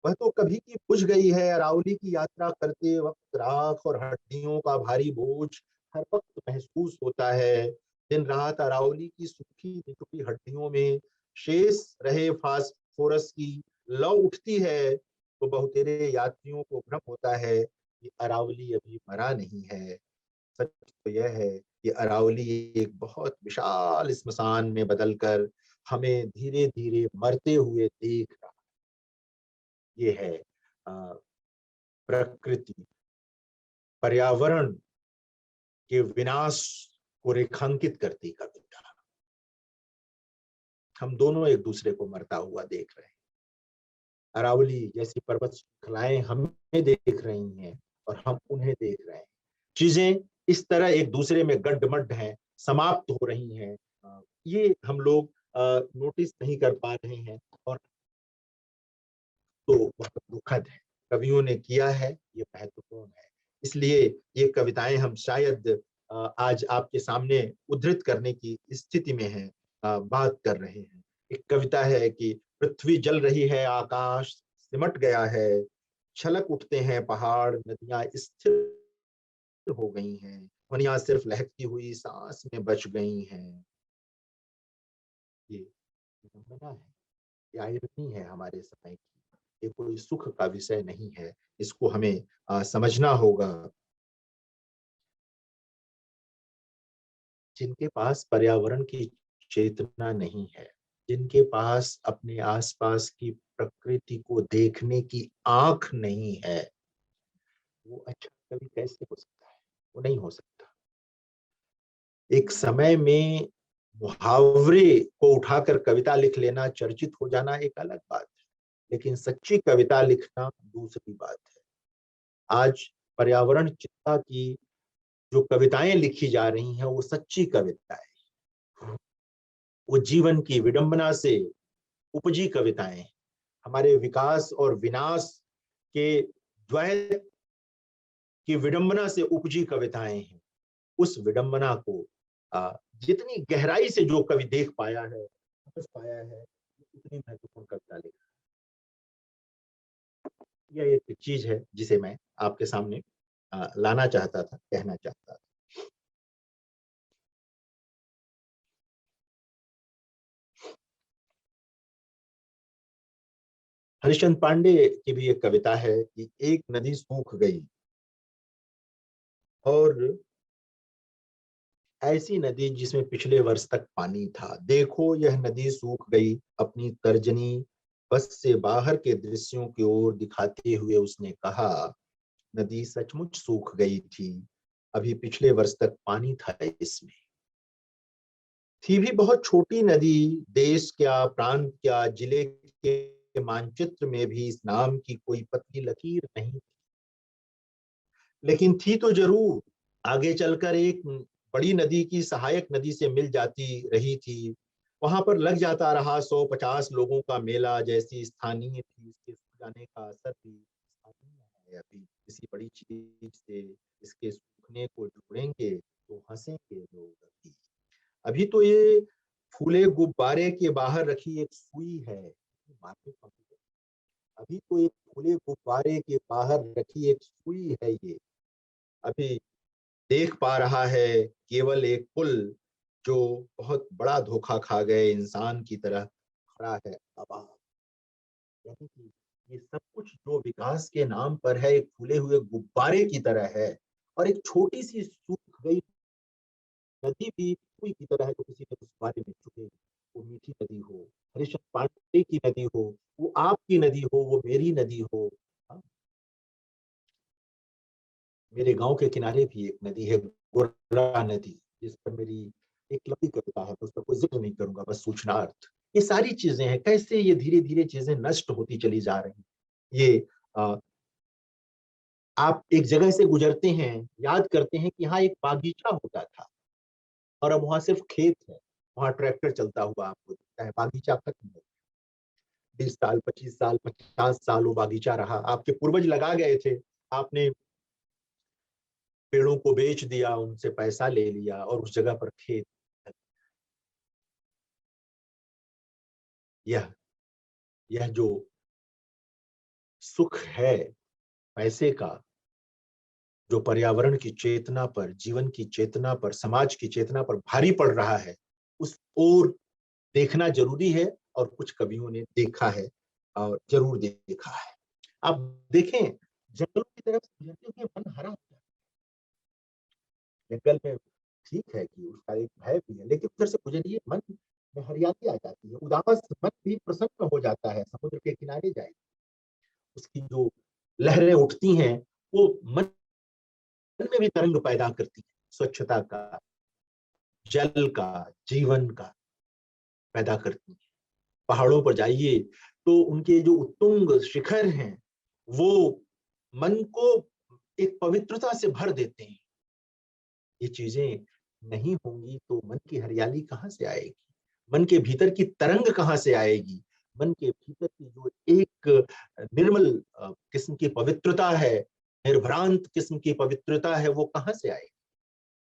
वह तो कभी की बुझ गई है। अरावली की यात्रा करते वक्त राख और हड्डियों का भारी बोझ हर वक्त महसूस होता है। दिन रात अरावली की सूखी निचुकी हड्डियों में शेष रहे फास्फोरस की लौ उठती है, तो बहुतेरे यात्रियों को भ्रम होता है कि अरावली अभी मरा नहीं है। सच तो यह है कि अरावली एक बहुत विशाल स्मशान में बदलकर हमें धीरे धीरे मरते हुए देख रहा। ये है प्रकृति, पर्यावरण के विनाश को रेखांकित करती कविता। हम दोनों एक दूसरे को मरता हुआ देख रहे हैं। अरावली जैसी पर्वत श्रृंखलाएं हमें देख रही हैं और हम उन्हें देख रहे हैं। चीजें इस तरह एक दूसरे में गड्ढमड्ढ हैं, समाप्त हो रही हैं। ये हम लोग नोटिस नहीं कर पा रहे हैं, और तो बहुत दुखद है। कवियों ने किया है, ये महत्वपूर्ण है। इसलिए ये कविताएं हम शायद आज आपके सामने उद्धृत करने की स्थिति में हैं, बात कर रहे हैं। एक कविता है कि पृथ्वी जल रही है, आकाश सिमट गया है, छलक उठते हैं पहाड़, नदियां स्थिर हो गई हैं, ध्वनियां सिर्फ लहकती हुई सांस में बच गई हैं। ये विडंबना है, ये आयरनी है हमारे समय की। ये कोई सुख का विषय नहीं है, इसको हमें समझना होगा। जिनके पास पर्यावरण की चेतना नहीं है, जिनके पास अपने आसपास की प्रकृति को देखने की आंख नहीं है, वो अच्छा कवि कैसे हो सकता है? वो नहीं हो सकता। एक समय में मुहावरे को उठाकर कविता लिख लेना, चर्चित हो जाना एक अलग बात है, लेकिन सच्ची कविता लिखना दूसरी बात है। आज पर्यावरण चिंता की जो कविताएं लिखी जा रही हैं, वो सच्ची कविताएं, वो जीवन की विडंबना से उपजी कविताएं, हमारे विकास और विनाश के द्वैत की विडंबना से उपजी कविताएं हैं। उस विडंबना को जितनी गहराई से जो कवि देख पाया है, समझ पाया है, उतनी महत्वपूर्ण कविता लिखा। यह एक चीज है जिसे मैं आपके सामने लाना चाहता था, कहना चाहता था। हरिश्चंद्र पांडे की भी एक कविता है कि एक नदी सूख गई, और ऐसी नदी जिसमें पिछले वर्ष तक पानी था, देखो यह नदी सूख गई, अपनी तर्जनी बस से बाहर के दृश्यों की ओर दिखाते हुए उसने कहा, नदी सचमुच सूख गई थी, अभी पिछले वर्ष तक पानी था इसमें। थी भी बहुत छोटी नदी, देश क्या, प्रांत क्या, जिले के मानचित्र में भी इस नाम की कोई पतली लकीर नहीं, लेकिन थी तो जरूर। आगे चलकर एक बड़ी नदी की सहायक नदी से मिल जाती रही थी। वहां पर लग जाता रहा 150 लोगों का मेला, जैसी स्थानीय थी इसके सूख जाने का असर भी स्थानीय है। अभी किसी बड़ी चीज से इसके सूखने को जोड़ेंगे तो हंसेंगे लोग। अभी अभी तो ये फूले गुब्बारे के बाहर रखी एक सुई है, अभी तो एक फूले गुब्बारे के बाहर रखी एक सुई है ये। अभी देख पा रहा है केवल एक पुल, जो बहुत बड़ा धोखा खा गए इंसान की तरह खड़ा है आबाद। यानी कि ये सब कुछ जो विकास के नाम पर है, एक फूले हुए गुब्बारे की तरह है। और एक छोटी सी सूख गई नदी भी कोई की तरह है, जो किसी ने उस बारे में चुके। वो मीठी नदी हो, हरिश्चंद्र पांडे की नदी हो, वो आपकी नदी हो, वो मेरी नदी हो। हाँ, मेरे गांव के किनारे भी एक नदी है, गोरा नदी, जिस पर मेरी एक लंबी कविता है, उस पर कोई जिक्र नहीं करूंगा, बस सूचनार्थ। ये सारी चीजें हैं, कैसे ये धीरे धीरे चीजें नष्ट होती चली जा रही। ये आ, आप एक जगह से गुजरते हैं, याद करते हैं कि यहाँ एक बागीचा होता था, और अब वहां सिर्फ खेत है। वहां ट्रैक्टर चलता हुआ आपको दिखता है, बागीचा खत्म हो। 20 साल, 25 साल, 50 साल वो बागीचा रहा, आपके पूर्वज लगा गए थे। आपने पेड़ों को बेच दिया, उनसे पैसा ले लिया, और उस जगह पर खेत। यह यह जो सुख है पैसे का, जो पर्यावरण की चेतना पर, जीवन की चेतना पर, समाज की चेतना पर भारी पड़ रहा है, उस ओर देखना जरूरी है। और कुछ कवियों ने देखा है, और जरूर देखा है। आप देखें, जंगलों की तरफ गुजरते हुए मन हरा होता है। जंगल में ठीक है कि उसका एक भय भी है, लेकिन उधर से गुजरिए, मन में हरियाली आ जाती है, उदास मन भी प्रसन्न हो जाता है। समुद्र के किनारे जाए, उसकी जो लहरें उठती हैं, वो मन में भी तरंग पैदा करती है, स्वच्छता का, जल का, जीवन का पैदा करती है। पहाड़ों पर जाइए तो उनके जो उत्तुंग शिखर हैं, वो मन को एक पवित्रता से भर देते हैं। ये चीजें नहीं होंगी तो मन की हरियाली कहाँ से आएगी, मन के भीतर की तरंग कहाँ से आएगी, मन के भीतर की जो एक निर्मल किस्म की पवित्रता है, निर्भ्रांत किस्म की पवित्रता है, वो कहाँ से आएगी,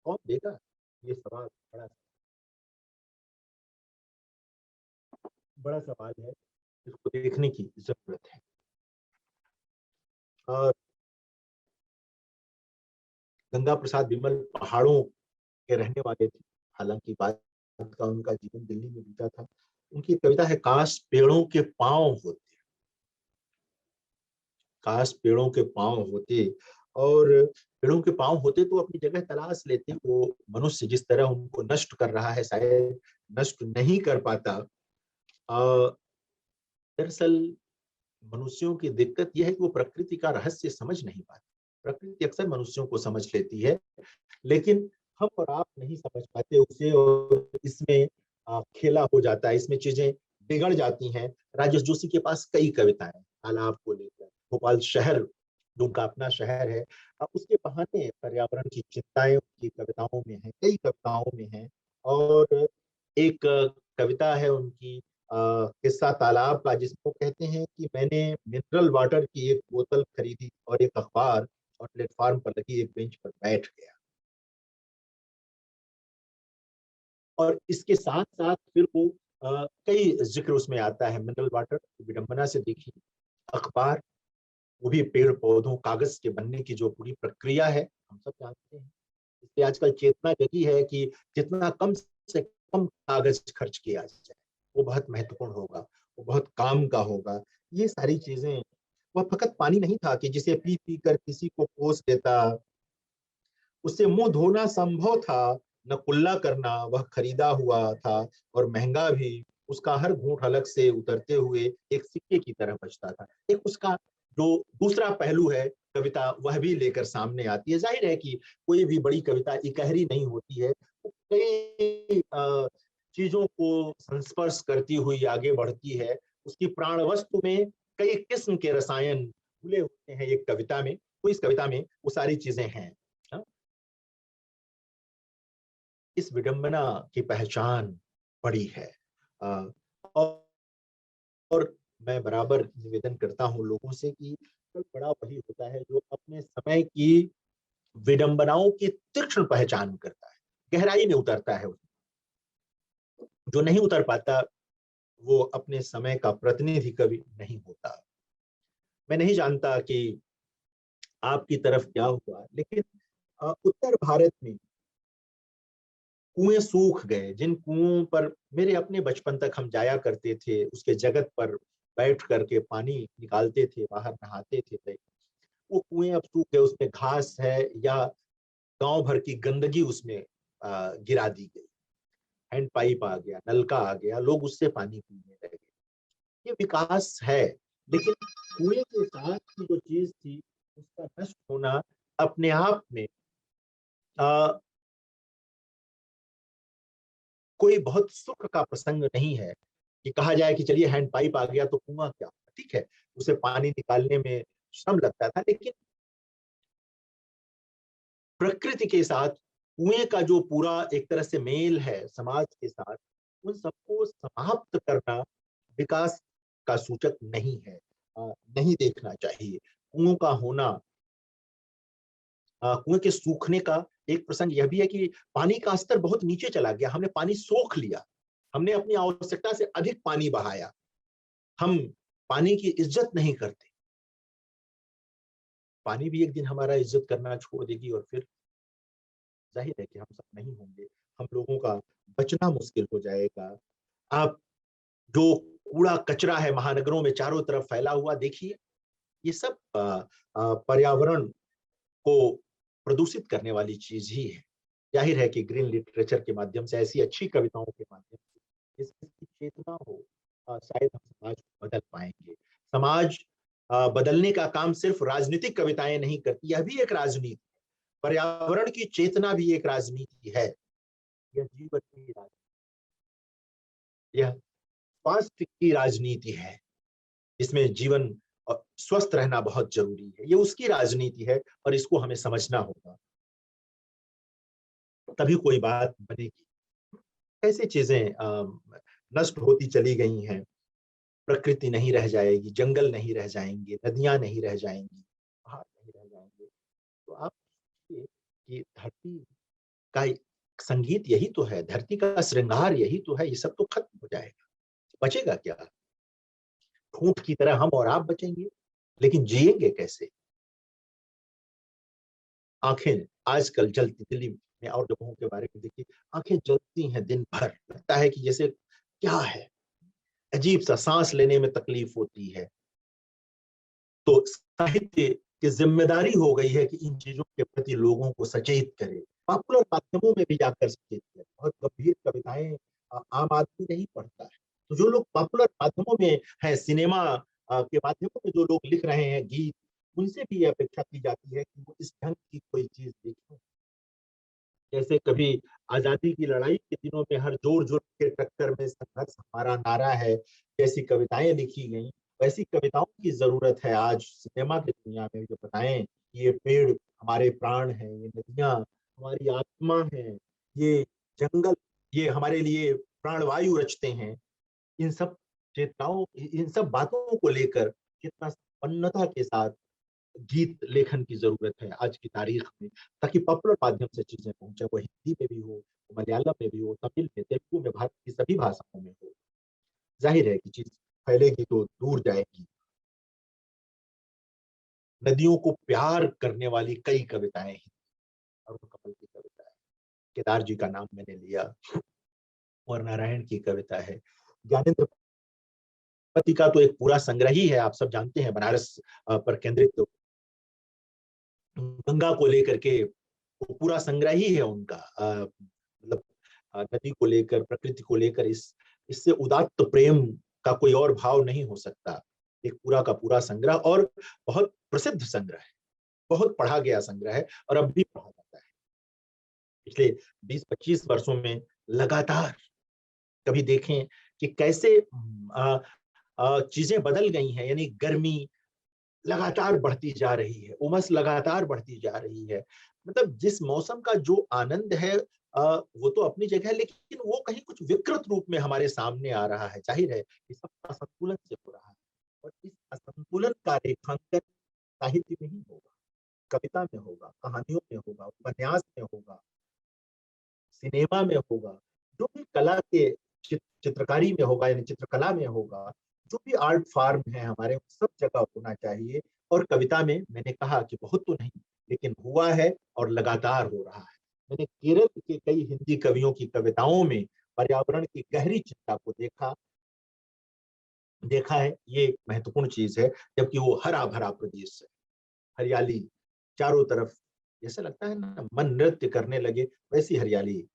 कौन देगा? ये सवाल बड़ा बड़ा सवाल है, इसको देखने की जरूरत है। और गंगा प्रसाद विमल पहाड़ों के रहने वाले थे, हालांकि बाद का उनका जीवन दिल्ली में बीता था। उनकी कविता है, काश पेड़ों के पांव होते, काश पेड़ों के पांव होते। और पेड़ों के पांव होते तो अपनी जगह तलाश लेते। वो मनुष्य जिस तरह उनको नष्ट कर रहा है, शायद नष्ट नहीं कर पाता। दरअसल मनुष्यों की दिक्कत यह है कि वो प्रकृति का रहस्य समझ नहीं पाते। प्रकृति अक्सर मनुष्यों को समझ लेती है, लेकिन हम और आप नहीं समझ पाते उसे, और इसमें खेला हो जाता है, इसमें चीजें बिगड़ जाती हैं। राजेश जोशी के पास कई कविताएं तालाब को लेकर, भोपाल शहर जो उनका अपना शहर है, उसके बहाने पर्यावरण की चिंताएं उनकी कविताओं में है, कई कविताओं में है। और एक कविता है उनकी, किस्सा तालाब का, जिसको कहते हैं कि मैंने मिनरल वाटर की एक बोतल खरीदी और एक अखबार, और प्लेटफॉर्म पर लगी एक बेंच पर बैठ गया। और इसके साथ साथ फिर वो कई जिक्र उसमें आता है, मिनरल वाटर विडंबना से देखी, अखबार, वो भी पेड़ पौधों कागज के बनने की जो पूरी प्रक्रिया है, हम सब जानते हैं। इसलिए आजकल चेतना जगी है कि जितना कम से कम कागज खर्च किया जाए, वो बहुत महत्वपूर्ण होगा, वो बहुत काम का होगा। ये सारी चीजें, वह फकत पानी नहीं था कि जिसे पी पी कर किसी को कोस देता, उससे मुंह धोना संभव था, न कुल्ला करना वह खरीदा हुआ था, और महंगा भी। उसका हर घूंट हलक से उतरते हुए एक सिक्के की तरह बचता था। एक उसका जो दूसरा पहलू है कविता, वह भी लेकर सामने आती है। जाहिर है कि कोई भी बड़ी कविता इकहरी नहीं होती है, वो कई चीजों को संस्पर्श करती हुई आगे बढ़ती है। उसकी प्राण वस्तु में कई किस्म के रसायन घुले होते हैं एक कविता में, तो इस कविता में वो सारी चीजें हैं। हाँ? इस विडंबना की पहचान बड़ी है। अ, और और मैं बराबर निवेदन करता हूँ लोगों से कि कोई बड़ा वही होता है जो अपने समय की विडंबनाओं की तीक्ष्ण पहचान करता है, गहराई में उतरता है। जो नहीं उतर पाता वो अपने समय का प्रतिनिधि कवि नहीं होता। मैं नहीं जानता कि आपकी तरफ क्या हुआ, लेकिन उत्तर भारत में कुएं सूख गए। जिन कुओं पर मेरे अपने बचपन तक हम जाया करते थे, उसके जगत पर बैठ करके पानी निकालते थे, बाहर नहाते थे, वो कुएं अब सूख गए। उसमें घास है या गांव भर की गंदगी उसमें गिरा दी गई। हैंड पाइप आ गया, नलका आ गया, लोग उससे पानी पीने लगे। ये विकास है, लेकिन कुएं के साथ की जो चीज थी उसका नष्ट होना अपने आप में आ, कोई बहुत सुख का प्रसंग नहीं है कि कहा जाए कि चलिए हैंड पाइप आ गया तो कुआं क्या होगा। ठीक है, उसे पानी निकालने में श्रम लगता था, लेकिन प्रकृति के साथ कुएं का जो पूरा एक तरह से मेल है समाज के साथ, उन सबको समाप्त करना विकास का सूचक नहीं है। नहीं देखना चाहिए। कुओं का होना, कुएं के सूखने का एक प्रसंग यह भी है कि पानी का स्तर बहुत नीचे चला गया, हमने पानी सोख लिया, हमने अपनी आवश्यकता से अधिक पानी बहाया, हम पानी की इज्जत नहीं करते। पानी भी एक दिन हमारा इज्जत करना छोड़ देगी और फिर जाहिर है कि हम सब नहीं होंगे, हम लोगों का बचना मुश्किल हो जाएगा। आप जो कूड़ा कचरा है महानगरों में चारों तरफ फैला हुआ देखिए, ये सब पर्यावरण को प्रदूषित करने वाली चीज ही है। जाहिर है कि ग्रीन लिटरेचर के माध्यम से, ऐसी अच्छी कविताओं के माध्यम से इसकी चेतना हो, शायद हम समाज को बदल पाएंगे। समाज बदलने का काम सिर्फ राजनीतिक कविताएं नहीं करती, यह भी एक राजनीति। पर्यावरण की चेतना भी एक राजनीति है। यह जीवन की राजनीति, यह स्वास्थ्य की राजनीति है, जिसमें जीवन स्वस्थ रहना बहुत जरूरी है। ये उसकी राजनीति है और इसको हमें समझना होगा, तभी कोई बात बनेगी। ऐसी चीजें नष्ट होती चली गई हैं। प्रकृति नहीं रह जाएगी, जंगल नहीं रह जाएंगे, नदियां नहीं रह जाएंगी, पहाड़ नहीं रह जाएंगे। तो आप सोचिए कि धरती का संगीत यही तो है, धरती का श्रृंगार यही तो है, ये सब तो खत्म हो जाएगा, बचेगा क्या? ठूंठ की तरह हम और आप बचेंगे, लेकिन जिएंगे कैसे? आंखें आजकल जलती, दिल्ली में और जगहों के बारे में देखिए, आंखें जलती हैं दिन भर, लगता है कि जैसे क्या है, अजीब सा, सांस लेने में तकलीफ होती है। तो साहित्य की जिम्मेदारी हो गई है कि इन चीजों के प्रति लोगों को सचेत करे, पॉपुलर माध्यमों में भी जाकर सचेत करे। बहुत गंभीर कविताएं आम आदमी नहीं पढ़ता है, तो जो लोग पॉपुलर माध्यमों में है, सिनेमा के माध्यमों में जो लोग लिख रहे हैं गीत, उनसे भी ये अपेक्षा की जाती है कि वो इस ढंग की कोई चीज देखें। जैसे कभी आजादी की लड़ाई के दिनों में हर जोर जोर के टक्कर में संघर्ष हमारा नारा है, जैसी कविताएं लिखी गई, वैसी कविताओं की जरूरत है आज सिनेमा की दुनिया में, जो बताएं कि ये पेड़ हमारे प्राण हैं, ये नदियां हमारी आत्मा है, ये जंगल ये हमारे लिए प्राणवायु रचते हैं। इन सब चेतनाओं, इन सब बातों को लेकर कितना संपन्नता के साथ गीत लेखन की जरूरत है आज की तारीख में, ताकि पॉपुलर माध्यम से चीजें पहुंचे, वो हिंदी में भी हो, मलयालम में भी हो, तमिल में, तेलुगु में, भारत की सभी भाषाओं में हो। जाहिर है कि चीज फैलेगी तो दूर जाएगी। नदियों को प्यार करने वाली कई कविताएं हैं, अरुण कमल की कविता है, केदार जी का नाम मैंने लिया, और नारायण की कविता है, ज्ञानेन्द्र पति का तो एक पूरा संग्रह ही है, आप सब जानते हैं, बनारस पर केंद्रित तो गंगा को लेकर के वो पूरा संग्रह ही है उनका। मतलब नदी को लेकर, प्रकृति को लेकर, इस इससे उदात्त प्रेम का कोई और भाव नहीं हो सकता। एक पूरा का पूरा संग्रह, और बहुत प्रसिद्ध संग्रह है, बहुत पढ़ा गया संग्रह है, और अब भी पढ़ा जाता है। पिछले 20-25 वर्षों में लगातार कभी देखें कि कैसे चीजें बदल गई हैं, यानी गर्मी लगातार बढ़ती जा रही है, उमस लगातार बढ़ती जा रही है। मतलब जिस मौसम का जो आनंद है वो तो अपनी जगह है, लेकिन वो कहीं कुछ विकृत रूप में हमारे सामने आ रहा है। जाहिर है ये सब असंतुलन से हो रहा है, और इस असंतुलन का रेखांकन साहित्य में ही होगा, कविता में होगा, कहानियों में होगा, उपन्यास में होगा, सिनेमा में होगा, जो भी कला के चित्रकारी में होगा, यानी चित्रकला में होगा, जो भी आर्ट फॉर्म है हमारे, सब जगह होना चाहिए। और कविता में मैंने कहा कि बहुत तो नहीं, लेकिन हुआ है और लगातार हो रहा है। मैंने केरल के कई हिंदी कवियों की कविताओं में पर्यावरण की गहरी चिंता को देखा है। ये एक महत्वपूर्ण चीज है, जबकि वो हरा भरा प्रदेश है, हरियाली चारों तरफ, जैसा लगता है ना मन नृत्य करने लगे, वैसी हरियाली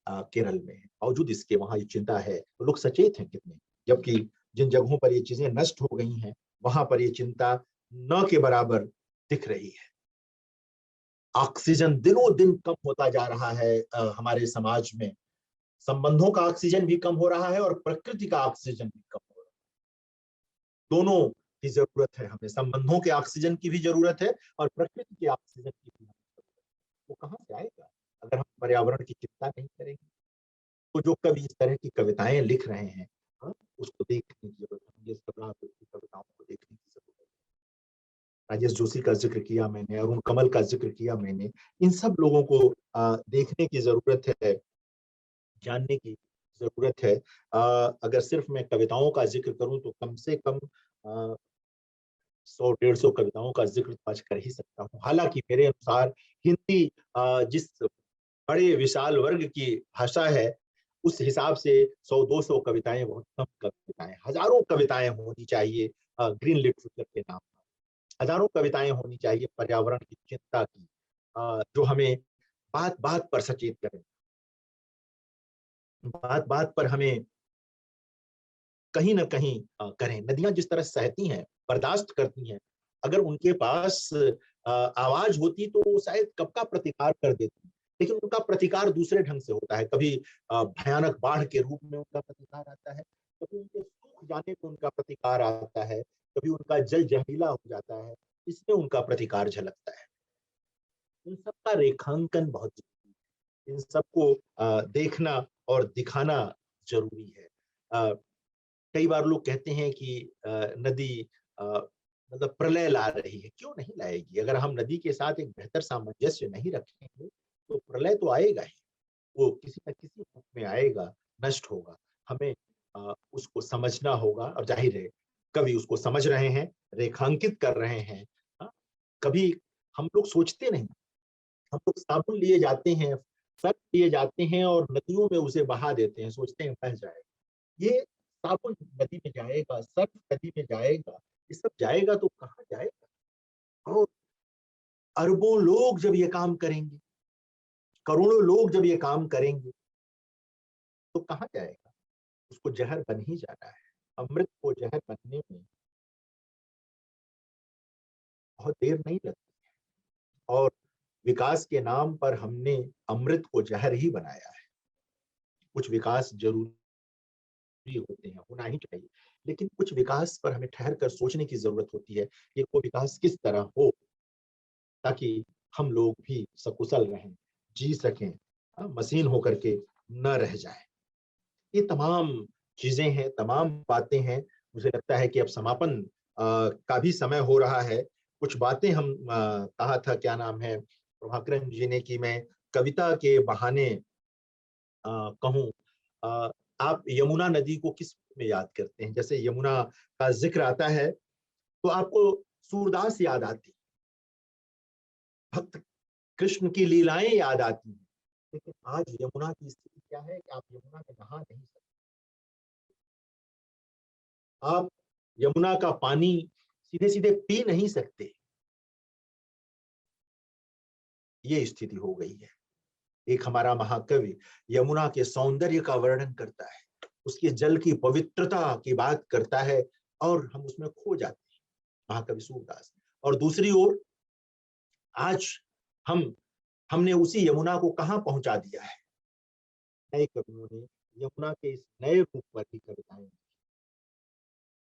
केरल में है। बावजूद इसके वहां ये चिंता है, तो लोग सचेत हैं कितने, जबकि जिन जगहों पर ये चीजें नष्ट हो गई हैं वहां पर ये चिंता न के बराबर दिख रही है। ऑक्सीजन दिनों दिन कम होता जा रहा है हमारे समाज में, संबंधों का ऑक्सीजन भी कम हो रहा है और प्रकृति का ऑक्सीजन भी कम हो रहा है। दोनों की जरूरत है हमें, संबंधों के ऑक्सीजन की भी जरूरत है और प्रकृति के ऑक्सीजन की भी जरूरत है। वो कहाँ से आएगा अगर हम पर्यावरण की चिंता नहीं करेंगे? तो जो कवि इस तरह की कविताएं लिख रहे हैं, हाँ, उसको देखने की जरूरत है, की कविताओं को देखने की जरूरत है। राजेश जोशी का जिक्र किया मैंने, अरुण कमल का जिक्र किया मैंने, इन सब लोगों को देखने की जरूरत है, जानने की जरूरत है। अगर सिर्फ मैं कविताओं का जिक्र करूं तो कम से कम 100-150 कविताओं का जिक्र तो आज कर ही सकता हूँ। हालांकि मेरे अनुसार हिंदी जिस बड़े विशाल वर्ग की भाषा है, उस हिसाब से 100-200 कविताएं बहुत कम कविताएं, हजारों कविताएं होनी चाहिए ग्रीन लिटरेचर के नाम पर। हजारों कविताएं होनी चाहिए पर्यावरण की चिंता की, जो हमें बात बात पर सचेत करें, बात बात पर हमें कहीं ना कहीं करें। नदियां जिस तरह सहती हैं, बर्दाश्त करती हैं, अगर उनके पास आवाज होती तो वो शायद कब का प्रतिकार कर देती, लेकिन उनका प्रतिकार दूसरे ढंग से होता है। कभी भयानक बाढ़ के रूप में उनका प्रतिकार आता है, कभी उनके सूख जाने पे उनका प्रतिकार आता है, कभी उनका जल जहरीला हो जाता है, इसमें उनका प्रतिकार झलकता है। इन सबका रेखांकन बहुत जरूरी है, इन सबको देखना और दिखाना जरूरी है। कई बार लोग कहते हैं कि नदी मतलब प्रलय ला रही है। क्यों नहीं लाएगी? अगर हम नदी के साथ एक बेहतर सामंजस्य नहीं रखेंगे तो प्रलय तो आएगा ही, वो किसी न किसी रूप में आएगा, नष्ट होगा। हमें उसको समझना होगा, और जाहिर है कवि उसको समझ रहे हैं, रेखांकित कर रहे हैं। हाँ, कभी हम लोग सोचते नहीं, हम लोग साबुन लिए जाते हैं, सर्फ लिए जाते हैं और नदियों में उसे बहा देते हैं, सोचते हैं बह जाएगा। ये साबुन नदी में जाएगा, सर्फ नदी में जाएगा, ये सब जाएगा तो कहाँ जाएगा? और अरबों लोग जब ये काम करेंगे, करोड़ों लोग जब ये काम करेंगे, तो कहाँ जाएगा? उसको जहर बन ही जाना है। अमृत को जहर बनने में बहुत देर नहीं लगती, और विकास के नाम पर हमने अमृत को जहर ही बनाया है। कुछ विकास जरूरी होते हैं, होना ही चाहिए, लेकिन कुछ विकास पर हमें ठहर कर सोचने की जरूरत होती है कि वो विकास किस तरह हो ताकि हम लोग भी सकुशल रहें, जी सकें, मशीन होकर के न रह जाए। ये तमाम चीजें हैं, तमाम बातें हैं। मुझे लगता है कि अब समापन का भी समय हो रहा है। कुछ बातें हम कहा था, क्या नाम है, प्रभाकरन जी ने, कि मैं कविता के बहाने कहूँ, आप यमुना नदी को किस में याद करते हैं? जैसे यमुना का जिक्र आता है तो आपको सूरदास याद आती, भक्त कृष्ण की लीलाएं याद आती हैं। लेकिन आज यमुना की स्थिति क्या है कि आप यमुना में नहा नहीं सकते, आप यमुना का पानी सीधे सीधे पी नहीं सकते। ये स्थिति हो गई है। एक हमारा महाकवि यमुना के सौंदर्य का वर्णन करता है, उसके जल की पवित्रता की बात करता है, और हम उसमें खो जाते हैं, महाकवि सूरदास। और दूसरी ओर आज हमने उसी यमुना को कहां पहुंचा दिया है? नए कवियों ने यमुना के इस नए रूप पर ही कविताएं,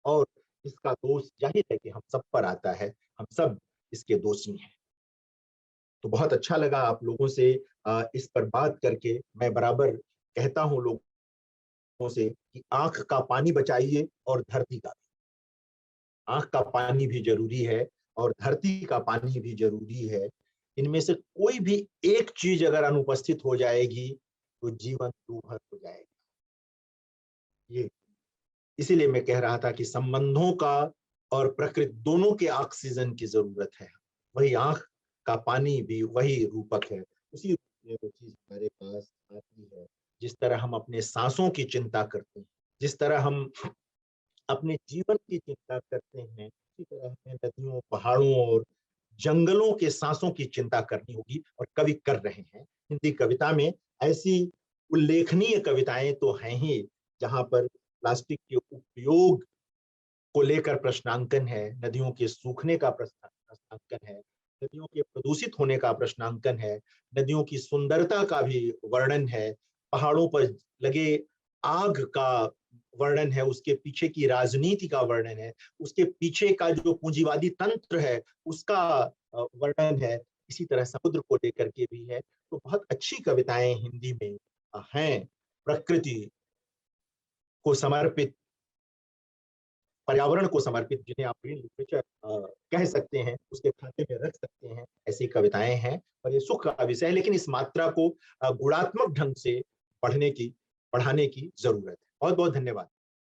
और इसका दोष जाहिर है कि हम सब पर आता है, हम सब इसके दोषी हैं। तो बहुत अच्छा लगा आप लोगों से इस पर बात करके। मैं बराबर कहता हूँ लोगों से कि आंख का पानी बचाइए और धरती का। आंख का पानी भी जरूरी है और धरती का पानी भी जरूरी है। इनमें से कोई भी एक चीज अगर अनुपस्थित हो जाएगी तो जीवन दूभर हो जाएगा। ये इसीलिए मैं कह रहा था कि संबंधों का और प्रकृति दोनों के ऑक्सीजन की जरूरत है। वही आंख का पानी भी वही रूपक है। उसी रूप में वो चीज हमारे पास आती है। जिस तरह हम अपने सांसों की चिंता करते हैं, जिस तरह हम अपने जीवन की चिंता करते हैं, उसी तरह हमें नदियों, पहाड़ों और जंगलों के सांसों की चिंता करनी होगी, और कवि कर रहे हैं। हिंदी कविता में ऐसी उल्लेखनीय कविताएं तो हैं ही, जहां पर प्लास्टिक के उपयोग को लेकर प्रश्नांकन है, नदियों के सूखने का प्रश्नांकन है, नदियों के प्रदूषित होने का प्रश्नांकन है, नदियों की सुंदरता का भी वर्णन है, पहाड़ों पर लगे आग का वर्णन है, उसके पीछे की राजनीति का वर्णन है, उसके पीछे का जो पूंजीवादी तंत्र है उसका वर्णन है। इसी तरह समुद्र को लेकर के भी है। तो बहुत अच्छी कविताएं हिंदी में हैं, प्रकृति को समर्पित, पर्यावरण को समर्पित, जिन्हें आप ग्रीन लिटरेचर कह सकते हैं, उसके खाते में रख सकते हैं। ऐसी कविताएं हैं और ये सुख का विषय है, लेकिन इस मात्रा को गुणात्मक ढंग से पढ़ने की, पढ़ाने की जरूरत है। बहुत बहुत धन्यवाद।